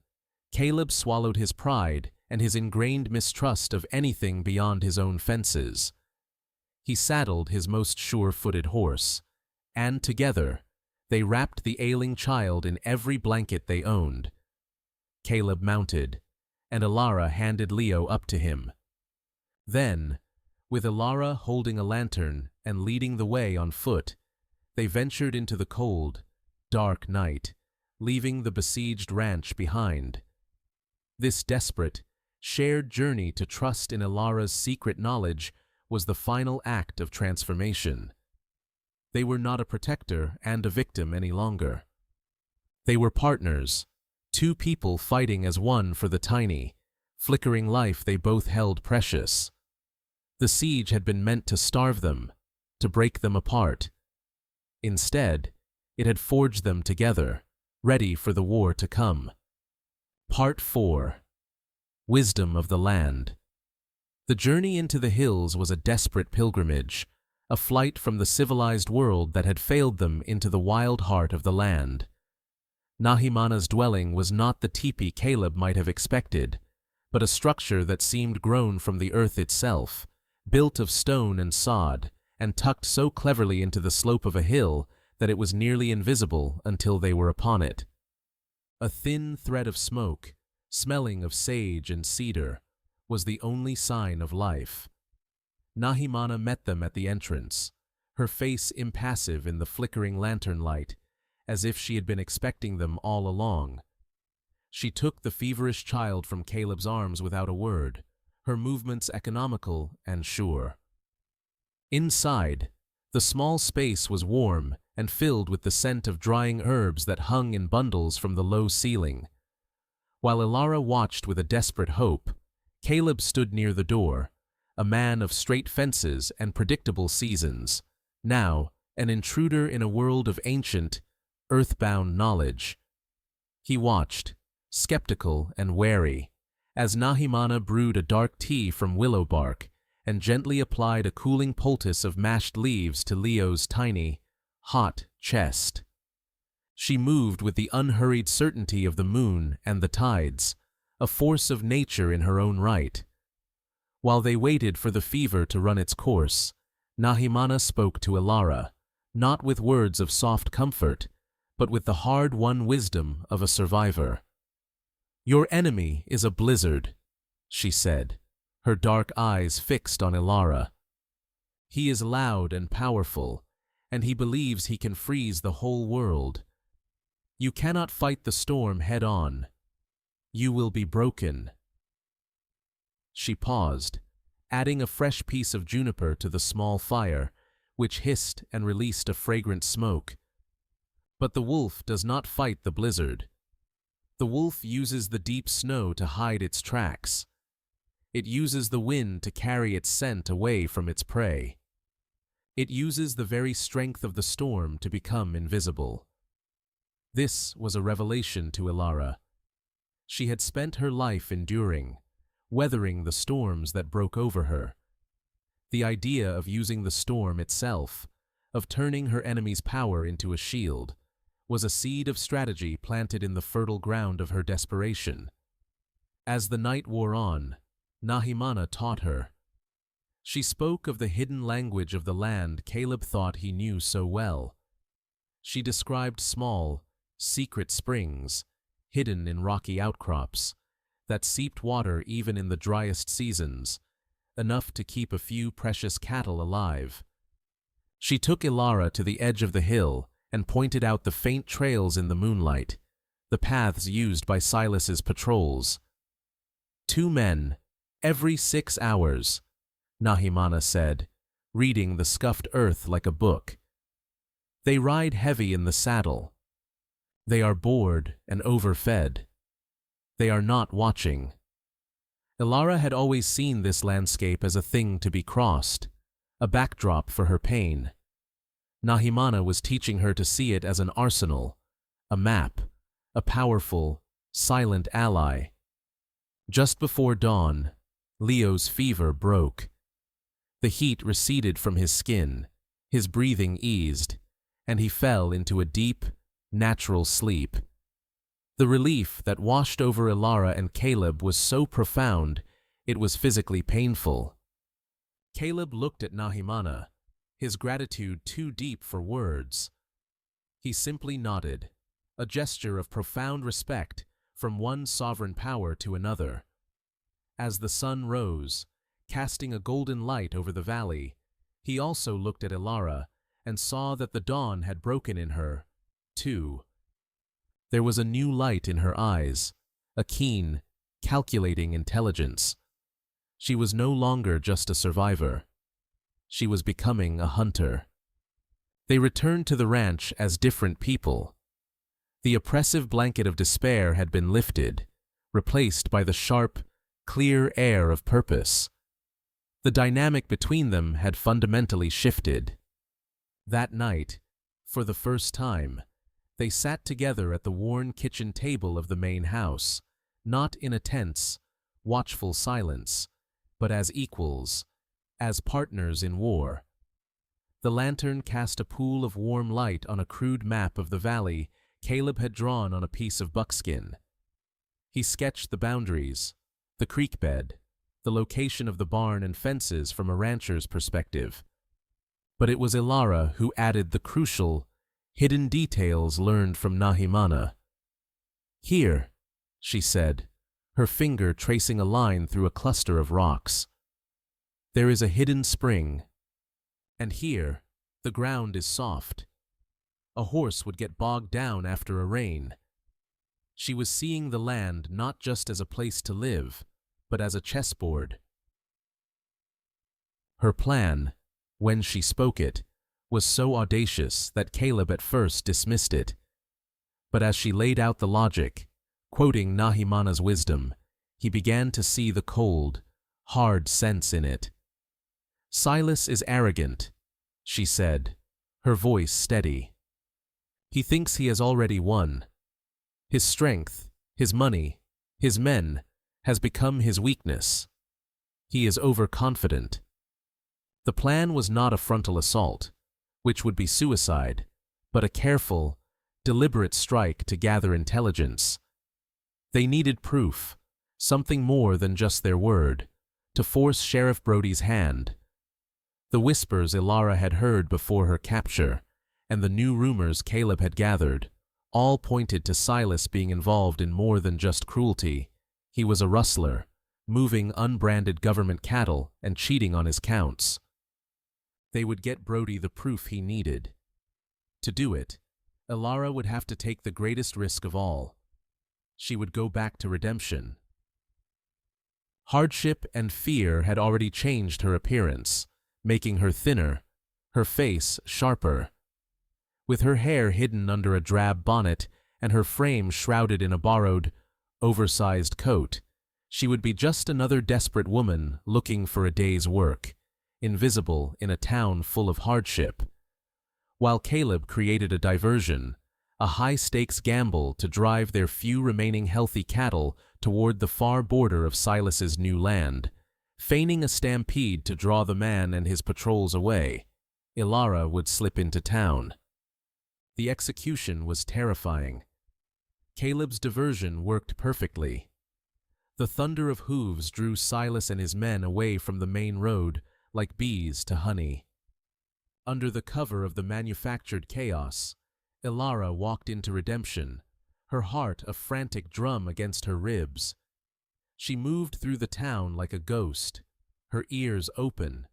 Caleb swallowed his pride and his ingrained mistrust of anything beyond his own fences. He saddled his most sure-footed horse, and together, they wrapped the ailing child in every blanket they owned. Caleb mounted, and Elara handed Leo up to him. Then, with Elara holding a lantern and leading the way on foot, they ventured into the cold, dark night, leaving the besieged ranch behind. This desperate, shared journey to trust in Elara's secret knowledge was the final act of transformation. They were not a protector and a victim any longer. They were partners, 2 people fighting as one for the tiny, flickering life they both held precious. The siege had been meant to starve them, to break them apart. Instead, it had forged them together, ready for the war to come. Part 4. Wisdom of the Land. The journey into the hills was a desperate pilgrimage, a flight from the civilized world that had failed them into the wild heart of the land. Nahimana's dwelling was not the teepee Caleb might have expected, but a structure that seemed grown from the earth itself, built of stone and sod, and tucked so cleverly into the slope of a hill that it was nearly invisible until they were upon it. A thin thread of smoke, smelling of sage and cedar, was the only sign of life. Nahimana met them at the entrance, her face impassive in the flickering lantern light, as if she had been expecting them all along. She took the feverish child from Caleb's arms without a word, her movements economical and sure. Inside, the small space was warm and filled with the scent of drying herbs that hung in bundles from the low ceiling. While Elara watched with a desperate hope, Caleb stood near the door, a man of straight fences and predictable seasons, now an intruder in a world of ancient, earthbound knowledge. He watched, skeptical and wary, as Nahimana brewed a dark tea from willow bark and gently applied a cooling poultice of mashed leaves to Leo's tiny, hot chest. She moved with the unhurried certainty of the moon and the tides, a force of nature in her own right. While they waited for the fever to run its course, Nahimana spoke to Elara, not with words of soft comfort, but with the hard-won wisdom of a survivor. "Your enemy is a blizzard," she said, her dark eyes fixed on Elara. "He is loud and powerful, and he believes he can freeze the whole world. You cannot fight the storm head-on. You will be broken." She paused, adding a fresh piece of juniper to the small fire, which hissed and released a fragrant smoke. "But the wolf does not fight the blizzard. The wolf uses the deep snow to hide its tracks. It uses the wind to carry its scent away from its prey. It uses the very strength of the storm to become invisible." This was a revelation to Elara. She had spent her life enduring, weathering the storms that broke over her. The idea of using the storm itself, of turning her enemy's power into a shield, was a seed of strategy planted in the fertile ground of her desperation. As the night wore on, Nahimana taught her. She spoke of the hidden language of the land Caleb thought he knew so well. She described small, secret springs, hidden in rocky outcrops, that seeped water even in the driest seasons, enough to keep a few precious cattle alive. She took Elara to the edge of the hill and pointed out the faint trails in the moonlight, the paths used by Silas's patrols. 2 men, every 6 hours, Nahimana said, reading the scuffed earth like a book. They ride heavy in the saddle. They are bored and overfed. They are not watching. Elara had always seen this landscape as a thing to be crossed, a backdrop for her pain. Nahimana was teaching her to see it as an arsenal, a map, a powerful, silent ally. Just before dawn, Leo's fever broke. The heat receded from his skin, his breathing eased, and he fell into a deep, natural sleep. The relief that washed over Elara and Caleb was so profound, it was physically painful. Caleb looked at Nahimana, his gratitude too deep for words. He simply nodded, a gesture of profound respect from one sovereign power to another. As the sun rose, casting a golden light over the valley, he also looked at Elara and saw that the dawn had broken in her, too. There was a new light in her eyes, a keen, calculating intelligence. She was no longer just a survivor. She was becoming a hunter. They returned to the ranch as different people. The oppressive blanket of despair had been lifted, replaced by the sharp, clear air of purpose. The dynamic between them had fundamentally shifted. That night, for the first time, they sat together at the worn kitchen table of the main house, not in a tense, watchful silence, but as equals, as partners in war. The lantern cast a pool of warm light on a crude map of the valley Caleb had drawn on a piece of buckskin. He sketched the boundaries, the creek bed, the location of the barn and fences from a rancher's perspective. But it was Elara who added the crucial, hidden details learned from Nahimana. "Here," she said, her finger tracing a line through a cluster of rocks. "There is a hidden spring. And here, the ground is soft. A horse would get bogged down after a rain." She was seeing the land not just as a place to live, but as a chessboard. Her plan, when she spoke it, was so audacious that Caleb at first dismissed it. But as she laid out the logic, quoting Nahimana's wisdom, he began to see the cold, hard sense in it. "Silas is arrogant," she said, her voice steady. "He thinks he has already won. His strength, his money, his men, has become his weakness. He is overconfident." The plan was not a frontal assault, which would be suicide, but a careful, deliberate strike to gather intelligence. They needed proof, something more than just their word, to force Sheriff Brody's hand. The whispers Elara had heard before her capture, and the new rumors Caleb had gathered, all pointed to Silas being involved in more than just cruelty. He was a rustler, moving unbranded government cattle and cheating on his counts. They would get Brody the proof he needed. To do it, Elara would have to take the greatest risk of all. She would go back to redemption. Hardship and fear had already changed her appearance, making her thinner, her face sharper. With her hair hidden under a drab bonnet and her frame shrouded in a borrowed, oversized coat, she would be just another desperate woman looking for a day's work, invisible in a town full of hardship. While Caleb created a diversion, a high-stakes gamble to drive their few remaining healthy cattle toward the far border of Silas's new land, feigning a stampede to draw the man and his patrols away, Elara would slip into town. The execution was terrifying. Caleb's diversion worked perfectly. The thunder of hooves drew Silas and his men away from the main road like bees to honey. Under the cover of the manufactured chaos, Elara walked into redemption, her heart a frantic drum against her ribs. She moved through the town like a ghost, her ears open.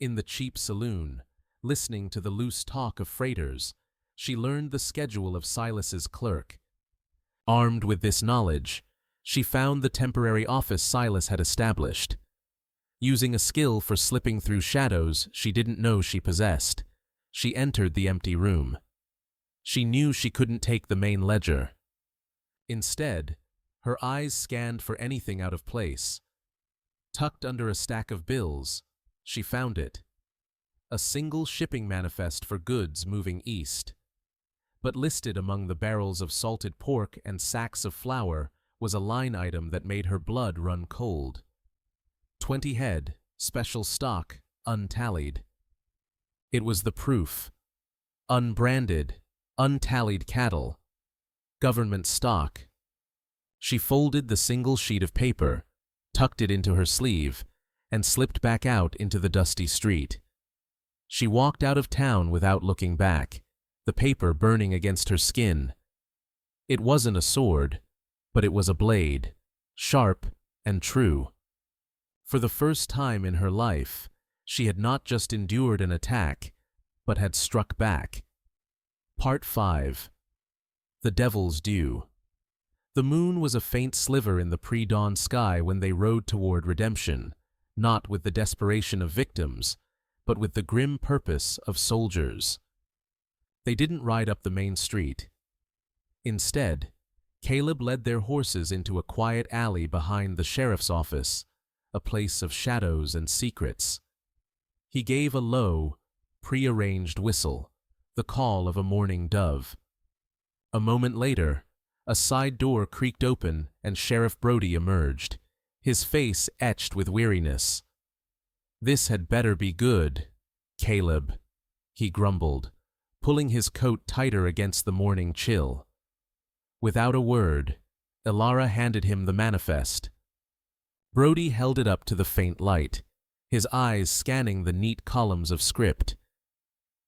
In the cheap saloon, listening to the loose talk of freighters, she learned the schedule of Silas's clerk. Armed with this knowledge, she found the temporary office Silas had established. Using a skill for slipping through shadows she didn't know she possessed, she entered the empty room. She knew she couldn't take the main ledger. Instead, her eyes scanned for anything out of place. Tucked under a stack of bills, she found it. A single shipping manifest for goods moving east. But listed among the barrels of salted pork and sacks of flour was a line item that made her blood run cold. 20 head, special stock, untallied. It was the proof. Unbranded, untallied cattle. Government stock. She folded the single sheet of paper, tucked it into her sleeve, and slipped back out into the dusty street. She walked out of town without looking back, the paper burning against her skin. It wasn't a sword, but it was a blade, sharp and true. For the first time in her life, she had not just endured an attack, but had struck back. Part 5. The Devil's Due. The moon was a faint sliver in the pre-dawn sky when they rode toward redemption, not with the desperation of victims, but with the grim purpose of soldiers. They didn't ride up the main street. Instead, Caleb led their horses into a quiet alley behind the sheriff's office, a place of shadows and secrets. He gave a low, prearranged whistle, the call of a mourning dove. A moment later, a side door creaked open and Sheriff Brody emerged, his face etched with weariness. "This had better be good, Caleb," he grumbled, pulling his coat tighter against the morning chill. Without a word, Elara handed him the manifest. Brody held it up to the faint light, his eyes scanning the neat columns of script.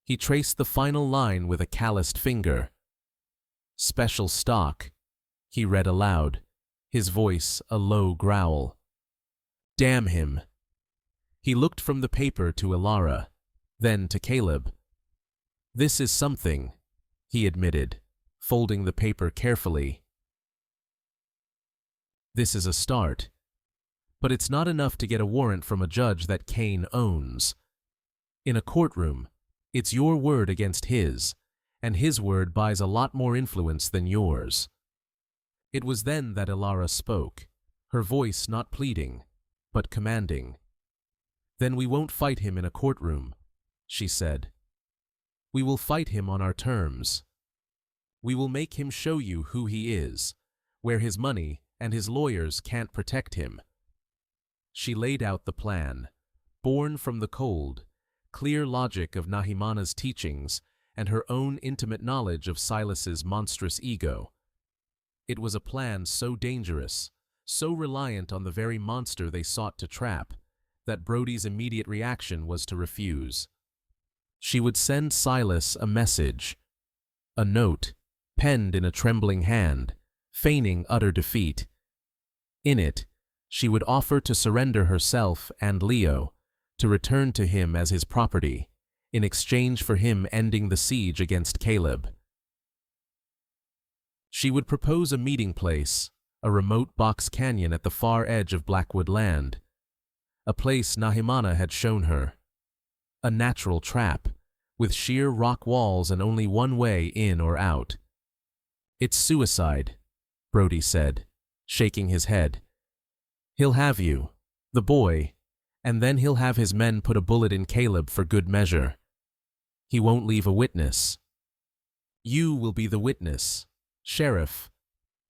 He traced the final line with a calloused finger. "Special stock," he read aloud, his voice a low growl. "Damn him." He looked from the paper to Elara, then to Caleb. "This is something," he admitted, folding the paper carefully. "This is a start. But it's not enough to get a warrant from a judge that Kane owns. In a courtroom, it's your word against his, and his word buys a lot more influence than yours." It was then that Elara spoke, her voice not pleading, but commanding. "Then we won't fight him in a courtroom," she said. "We will fight him on our terms. We will make him show you who he is, where his money and his lawyers can't protect him." She laid out the plan, born from the cold, clear logic of Nahimana's teachings and her own intimate knowledge of Silas's monstrous ego. It was a plan so dangerous, so reliant on the very monster they sought to trap, that Brody's immediate reaction was to refuse. She would send Silas a message, a note, penned in a trembling hand, feigning utter defeat. In it, she would offer to surrender herself and Leo, to return to him as his property, in exchange for him ending the siege against Caleb. She would propose a meeting place, a remote box canyon at the far edge of Blackwood land, a place Nahimana had shown her. A natural trap, with sheer rock walls and only one way in or out. "It's suicide," Brody said, shaking his head. "He'll have you, the boy, and then he'll have his men put a bullet in Caleb for good measure. He won't leave a witness." "You will be the witness, Sheriff,"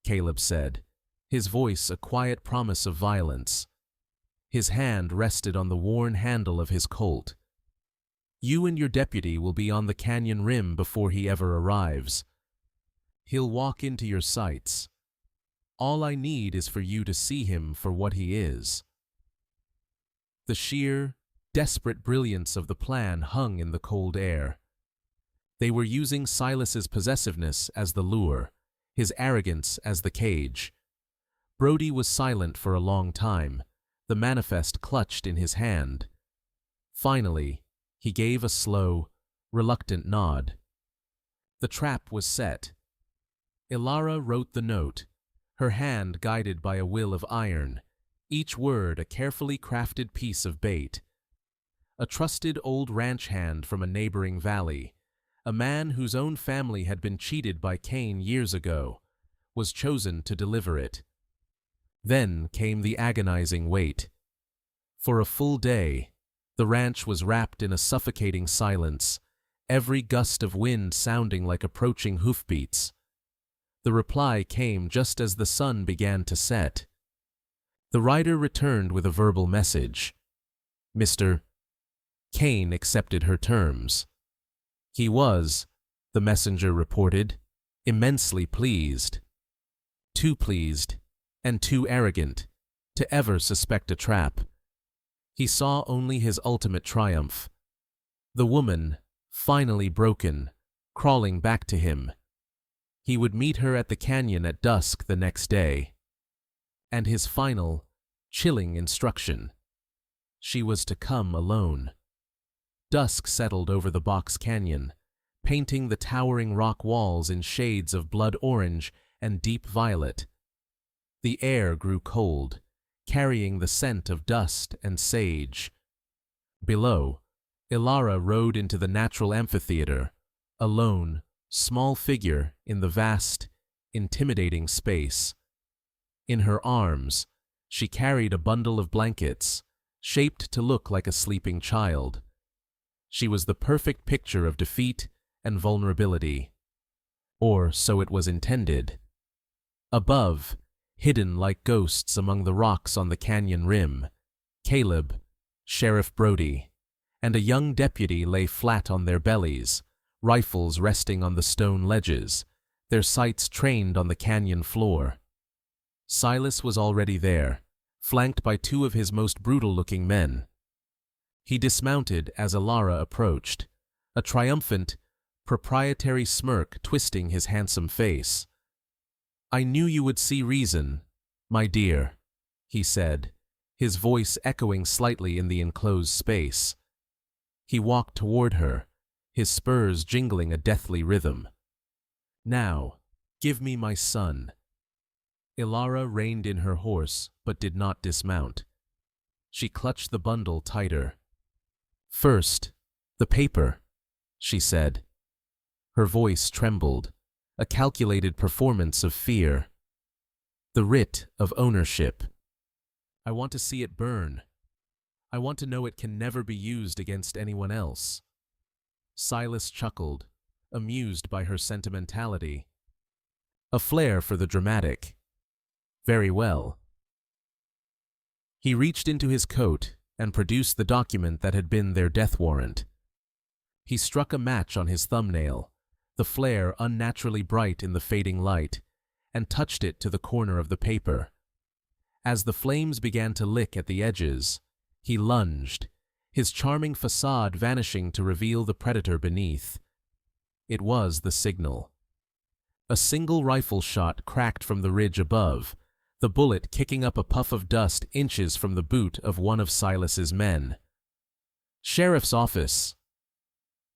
Caleb said, his voice a quiet promise of violence. His hand rested on the worn handle of his Colt. You and your deputy will be on the canyon rim before he ever arrives. He'll walk into your sights. All I need is for you to see him for what he is." The sheer, desperate brilliance of the plan hung in the cold air. They were using Silas's possessiveness as the lure, his arrogance as the cage. Brody was silent for a long time, the manifest clutched in his hand. Finally, he gave a slow, reluctant nod. The trap was set. Elara wrote the note, her hand guided by a will of iron, each word a carefully crafted piece of bait. A trusted old ranch hand from a neighboring valley, a man whose own family had been cheated by Cain years ago, was chosen to deliver it. Then came the agonizing wait. For a full day, the ranch was wrapped in a suffocating silence, every gust of wind sounding like approaching hoofbeats. The reply came just as the sun began to set. The rider returned with a verbal message. Mr. Cain accepted her terms. He was, the messenger reported, immensely pleased. Too pleased, and too arrogant, to ever suspect a trap. He saw only his ultimate triumph. The woman, finally broken, crawling back to him. He would meet her at the canyon at dusk the next day. And his final, chilling instruction. She was to come alone. Dusk settled over the box canyon, painting the towering rock walls in shades of blood orange and deep violet. The air grew cold, carrying the scent of dust and sage. Below, Elara rode into the natural amphitheater, a lone, small figure in the vast, intimidating space. In her arms, she carried a bundle of blankets, shaped to look like a sleeping child. She was the perfect picture of defeat and vulnerability. Or so it was intended. Above, hidden like ghosts among the rocks on the canyon rim, Caleb, Sheriff Brody, and a young deputy lay flat on their bellies, rifles resting on the stone ledges, their sights trained on the canyon floor. Silas was already there, flanked by two of his most brutal-looking men. He dismounted as Elara approached, a triumphant, proprietary smirk twisting his handsome face. "I knew you would see reason, my dear," he said, his voice echoing slightly in the enclosed space. He walked toward her, his spurs jingling a deathly rhythm. "Now, give me my son." Elara reined in her horse, but did not dismount. She clutched the bundle tighter. "First, the paper," she said. Her voice trembled, a calculated performance of fear. "The writ of ownership. I want to see it burn. I want to know it can never be used against anyone else." Silas chuckled, amused by her sentimentality. A flair for the dramatic. Very well. He reached into his coat and produced the document that had been their death warrant. He struck a match on his thumbnail, the flare unnaturally bright in the fading light, and touched it to the corner of the paper. As the flames began to lick at the edges, he lunged, his charming facade vanishing to reveal the predator beneath. It was the signal. A single rifle shot cracked from the ridge above, the bullet kicking up a puff of dust inches from the boot of one of Silas's men. "Sheriff's office."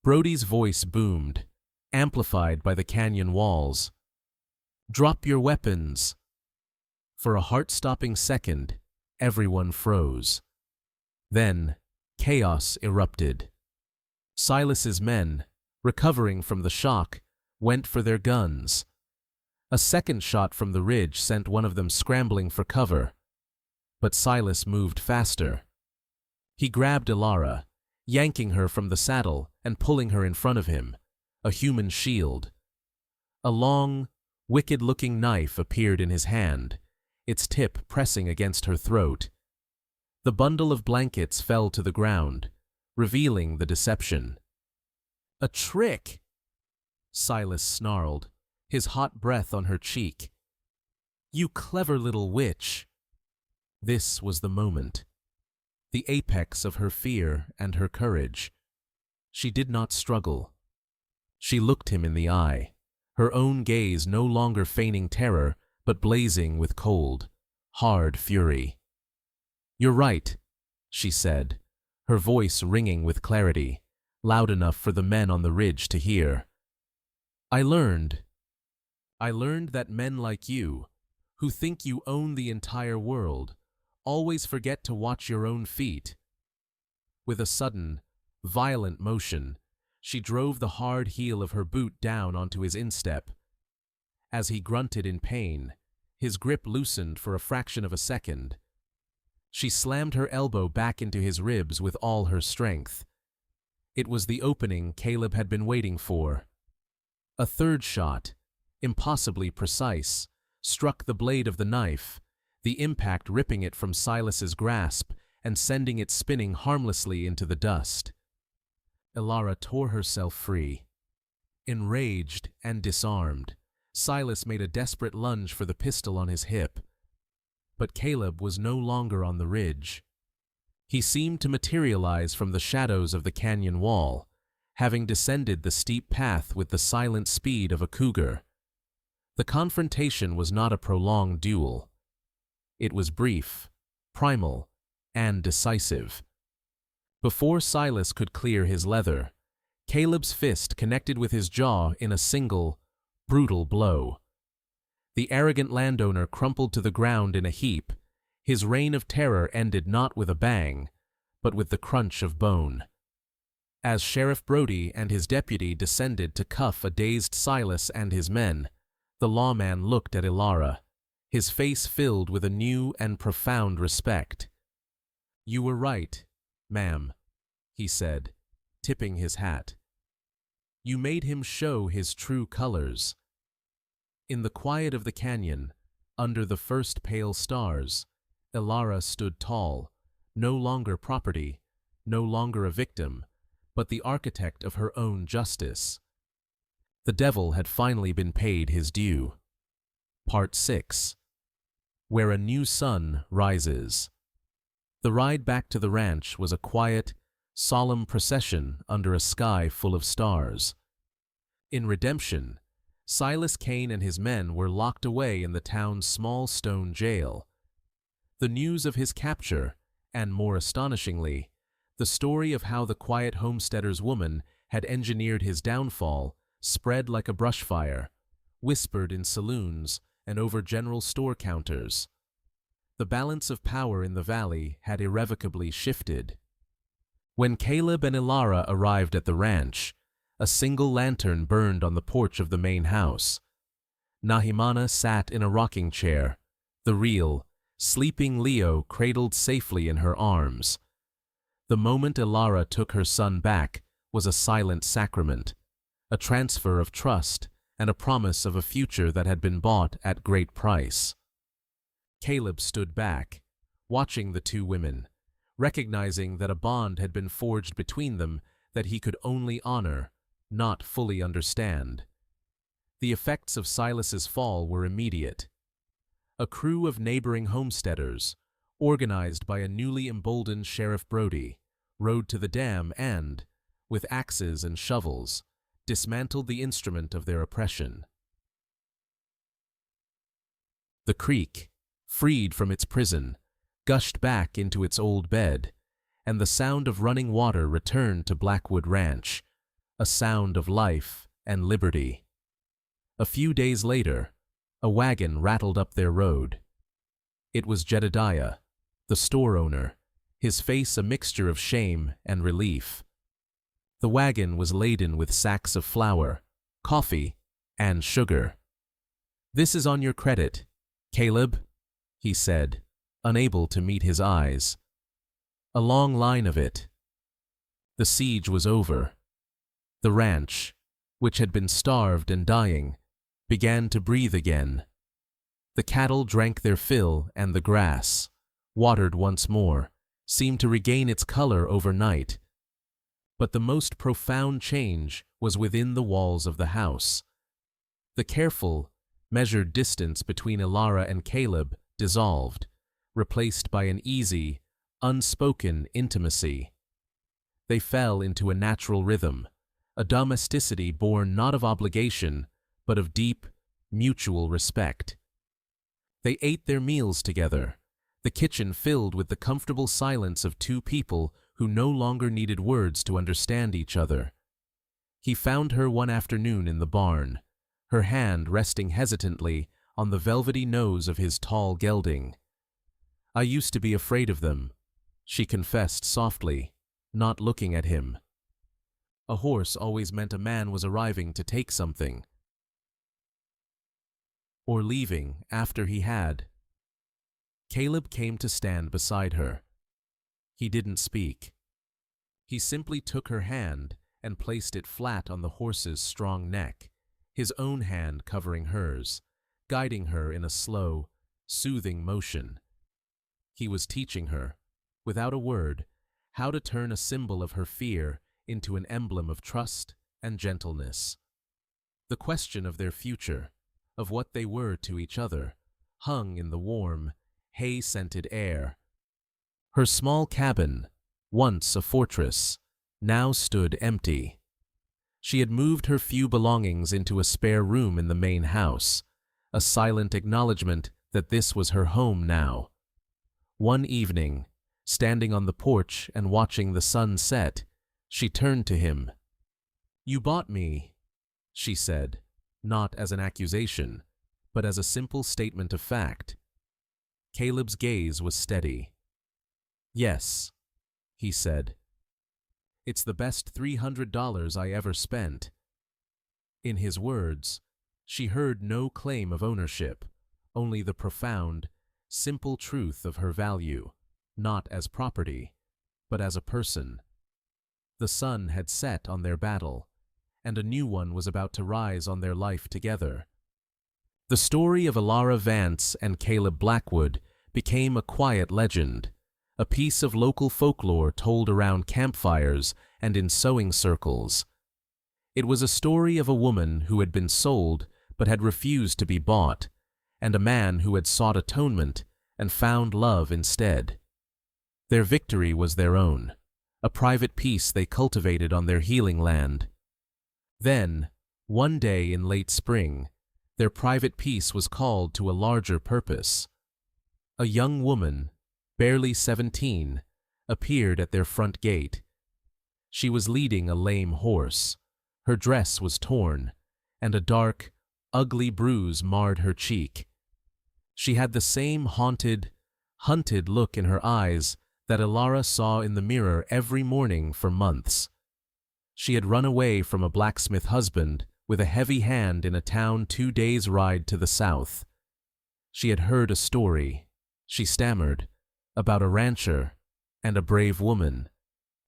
Brody's voice boomed, amplified by the canyon walls. "Drop your weapons." For a heart-stopping second, everyone froze. Then, chaos erupted. Silas's men, recovering from the shock, went for their guns. A second shot from the ridge sent one of them scrambling for cover. But Silas moved faster. He grabbed Elara, yanking her from the saddle and pulling her in front of him, a human shield. A long, wicked-looking knife appeared in his hand, its tip pressing against her throat. The bundle of blankets fell to the ground, revealing the deception. "A trick!" Silas snarled, his hot breath on her cheek. "You clever little witch!" This was the moment, the apex of her fear and her courage. She did not struggle. She looked him in the eye, her own gaze no longer feigning terror, but blazing with cold, hard fury. "You're right," she said, her voice ringing with clarity, loud enough for the men on the ridge to hear. I learned that men like you, who think you own the entire world, always forget to watch your own feet." With a sudden, violent motion, she drove the hard heel of her boot down onto his instep. As he grunted in pain, his grip loosened for a fraction of a second. She slammed her elbow back into his ribs with all her strength. It was the opening Caleb had been waiting for. A third shot, impossibly precise, struck the blade of the knife, the impact ripping it from Silas's grasp and sending it spinning harmlessly into the dust. Elara tore herself free. Enraged and disarmed, Silas made a desperate lunge for the pistol on his hip. But Caleb was no longer on the ridge. He seemed to materialize from the shadows of the canyon wall, having descended the steep path with the silent speed of a cougar. The confrontation was not a prolonged duel. It was brief, primal, and decisive. Before Silas could clear his leather, Caleb's fist connected with his jaw in a single, brutal blow. The arrogant landowner crumpled to the ground in a heap. His reign of terror ended not with a bang, but with the crunch of bone. As Sheriff Brody and his deputy descended to cuff a dazed Silas and his men, the lawman looked at Elara, his face filled with a new and profound respect. "You were right, ma'am," he said, tipping his hat. "You made him show his true colors." In the quiet of the canyon, under the first pale stars, Elara stood tall, no longer property, no longer a victim, but the architect of her own justice. The devil had finally been paid his due. Part 6. Where a New Sun Rises. The ride back to the ranch was a quiet, solemn procession under a sky full of stars. In Redemption, Silas Kane and his men were locked away in the town's small stone jail. The news of his capture, and more astonishingly, the story of how the quiet homesteader's woman had engineered his downfall, spread like a brush fire, whispered in saloons and over general store counters. The balance of power in the valley had irrevocably shifted. When Caleb and Elara arrived at the ranch, a single lantern burned on the porch of the main house. Nahimana sat in a rocking chair, the real, sleeping Leo cradled safely in her arms. The moment Elara took her son back was a silent sacrament, a transfer of trust and a promise of a future that had been bought at great price. Caleb stood back, watching the two women, recognizing that a bond had been forged between them that he could only honor, not fully understand. The effects of Silas's fall were immediate. A crew of neighboring homesteaders, organized by a newly emboldened Sheriff Brody, rode to the dam and, with axes and shovels, dismantled the instrument of their oppression. The creek, freed from its prison, gushed back into its old bed, and the sound of running water returned to Blackwood Ranch, a sound of life and liberty. A few days later, a wagon rattled up their road. It was Jedediah, the store owner, his face a mixture of shame and relief. The wagon was laden with sacks of flour, coffee, and sugar. "This is on your credit, Caleb," he said, unable to meet his eyes. "A long line of it." The siege was over. The ranch, which had been starved and dying, began to breathe again. The cattle drank their fill, and the grass, watered once more, seemed to regain its color overnight, But the most profound change was within the walls of the house. The careful, measured distance between Elara and Caleb dissolved, replaced by an easy, unspoken intimacy. They fell into a natural rhythm, a domesticity born not of obligation, but of deep, mutual respect. They ate their meals together, the kitchen filled with the comfortable silence of two people who no longer needed words to understand each other. He found her one afternoon in the barn, her hand resting hesitantly on the velvety nose of his tall gelding. "I used to be afraid of them," she confessed softly, not looking at him. "A horse always meant a man was arriving to take something, or leaving after he had." Caleb came to stand beside her. He didn't speak. He simply took her hand and placed it flat on the horse's strong neck, his own hand covering hers, guiding her in a slow, soothing motion. He was teaching her, without a word, how to turn a symbol of her fear into an emblem of trust and gentleness. The question of their future, of what they were to each other, hung in the warm, hay-scented air. Her small cabin, once a fortress, now stood empty. She had moved her few belongings into a spare room in the main house, a silent acknowledgement that this was her home now. One evening, standing on the porch and watching the sun set, she turned to him. "You bought me," she said, not as an accusation, but as a simple statement of fact. Caleb's gaze was steady. "Yes," he said. "It's the best $300 I ever spent." In his words, she heard no claim of ownership, only the profound, simple truth of her value, not as property, but as a person. The sun had set on their battle, and a new one was about to rise on their life together. The story of Elara Vance and Caleb Blackwood became a quiet legend, a piece of local folklore told around campfires and in sewing circles. It was a story of a woman who had been sold but had refused to be bought, and a man who had sought atonement and found love instead. Their victory was their own, a private peace they cultivated on their healing land. Then, one day in late spring, their private peace was called to a larger purpose. A young woman, barely 17, appeared at their front gate. She was leading a lame horse. Her dress was torn, and a dark, ugly bruise marred her cheek. She had the same haunted, hunted look in her eyes that Elara saw in the mirror every morning for months. She had run away from a blacksmith husband with a heavy hand in a town 2 days' ride to the south. She had heard a story, she stammered, about a rancher and a brave woman,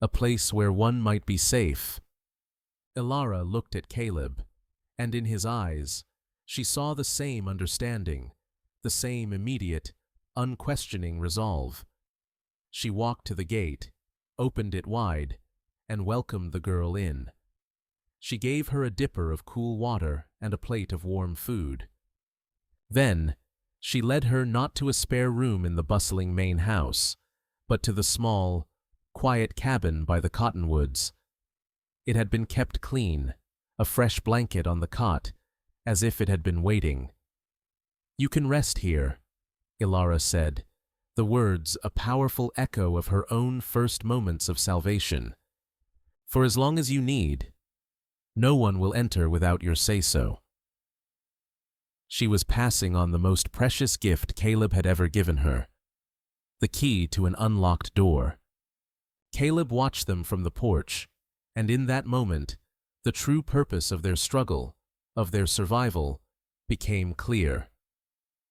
a place where one might be safe. Elara looked at Caleb, and in his eyes, she saw the same understanding, the same immediate, unquestioning resolve. She walked to the gate, opened it wide, and welcomed the girl in. She gave her a dipper of cool water and a plate of warm food. Then, she led her not to a spare room in the bustling main house, but to the small, quiet cabin by the cottonwoods. It had been kept clean, a fresh blanket on the cot, as if it had been waiting. "You can rest here," Elara said, the words a powerful echo of her own first moments of salvation. "For as long as you need. No one will enter without your say-so." She was passing on the most precious gift Caleb had ever given her, the key to an unlocked door. Caleb watched them from the porch, and in that moment, the true purpose of their struggle, of their survival, became clear.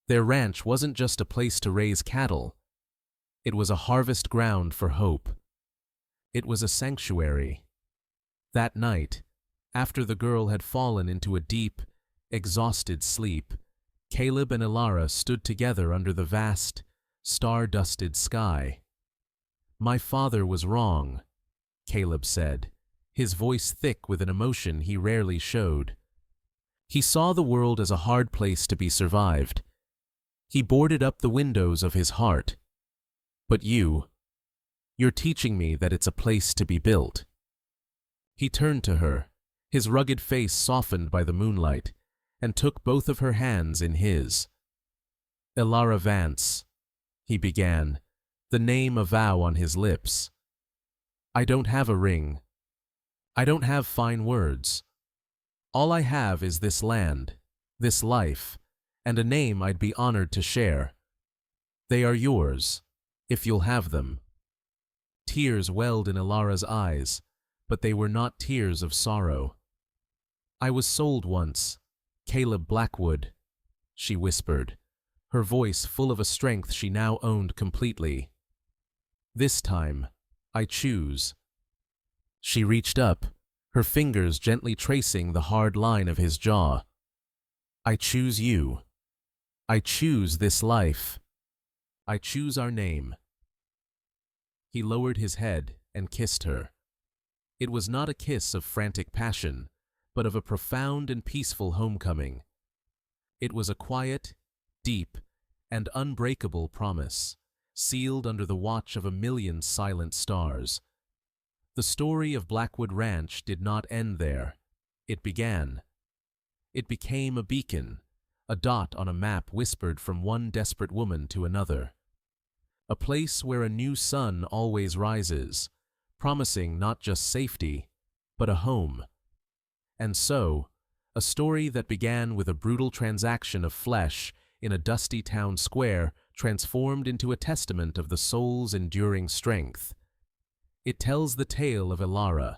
Their ranch wasn't just a place to raise cattle. It was a harvest ground for hope. It was a sanctuary. That night, after the girl had fallen into a deep, exhausted sleep, Caleb and Elara stood together under the vast, star-dusted sky. "My father was wrong," Caleb said, his voice thick with an emotion he rarely showed. He saw the world as a hard place to be survived. He boarded up the windows of his heart. But you're teaching me that it's a place to be built. He turned to her, his rugged face softened by the moonlight, and took both of her hands in his. Elara Vance, he began, the name a vow on his lips. I don't have a ring. I don't have fine words. All I have is this land, this life, and a name I'd be honored to share. They are yours, if you'll have them. Tears welled in Elara's eyes, but they were not tears of sorrow. I was sold once, Caleb Blackwood, she whispered, her voice full of a strength she now owned completely. This time, I choose. She reached up, her fingers gently tracing the hard line of his jaw. I choose you. I choose this life. I choose our name. He lowered his head and kissed her. It was not a kiss of frantic passion, but of a profound and peaceful homecoming. It was a quiet, deep, and unbreakable promise, sealed under the watch of a million silent stars. The story of Blackwood Ranch did not end there. It began. It became a beacon, a dot on a map whispered from one desperate woman to another. A place where a new sun always rises, promising not just safety, but a home. And so, a story that began with a brutal transaction of flesh in a dusty town square transformed into a testament of the soul's enduring strength. It tells the tale of Elara,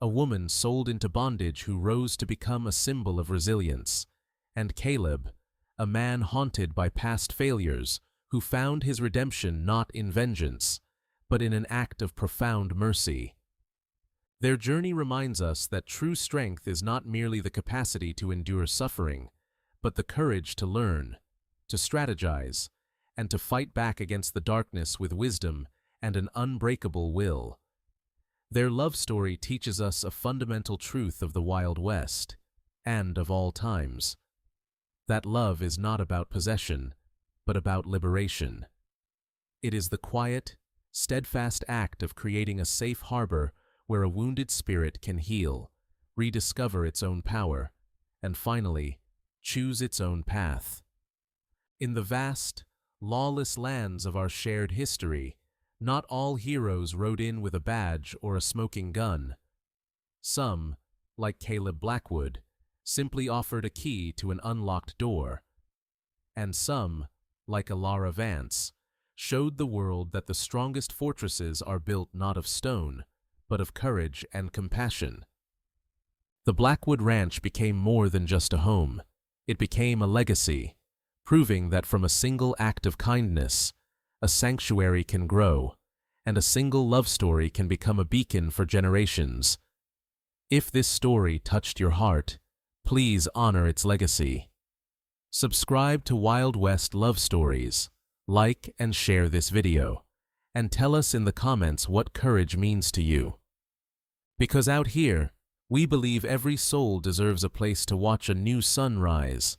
a woman sold into bondage who rose to become a symbol of resilience, and Caleb, a man haunted by past failures who found his redemption not in vengeance, but in an act of profound mercy. Their journey reminds us that true strength is not merely the capacity to endure suffering, but the courage to learn, to strategize, and to fight back against the darkness with wisdom and an unbreakable will. Their love story teaches us a fundamental truth of the Wild West, and of all times. That love is not about possession, but about liberation. It is the quiet, steadfast act of creating a safe harbor where a wounded spirit can heal, rediscover its own power, and finally, choose its own path. In the vast, lawless lands of our shared history, not all heroes rode in with a badge or a smoking gun. Some, like Caleb Blackwood, simply offered a key to an unlocked door. And some, like Elara Vance, showed the world that the strongest fortresses are built not of stone, but of courage and compassion. The Blackwood Ranch became more than just a home. It became a legacy, proving that from a single act of kindness, a sanctuary can grow, and a single love story can become a beacon for generations. If this story touched your heart, please honor its legacy. Subscribe to Wild West Love Stories, like and share this video, and tell us in the comments what courage means to you. Because out here, we believe every soul deserves a place to watch a new sun rise.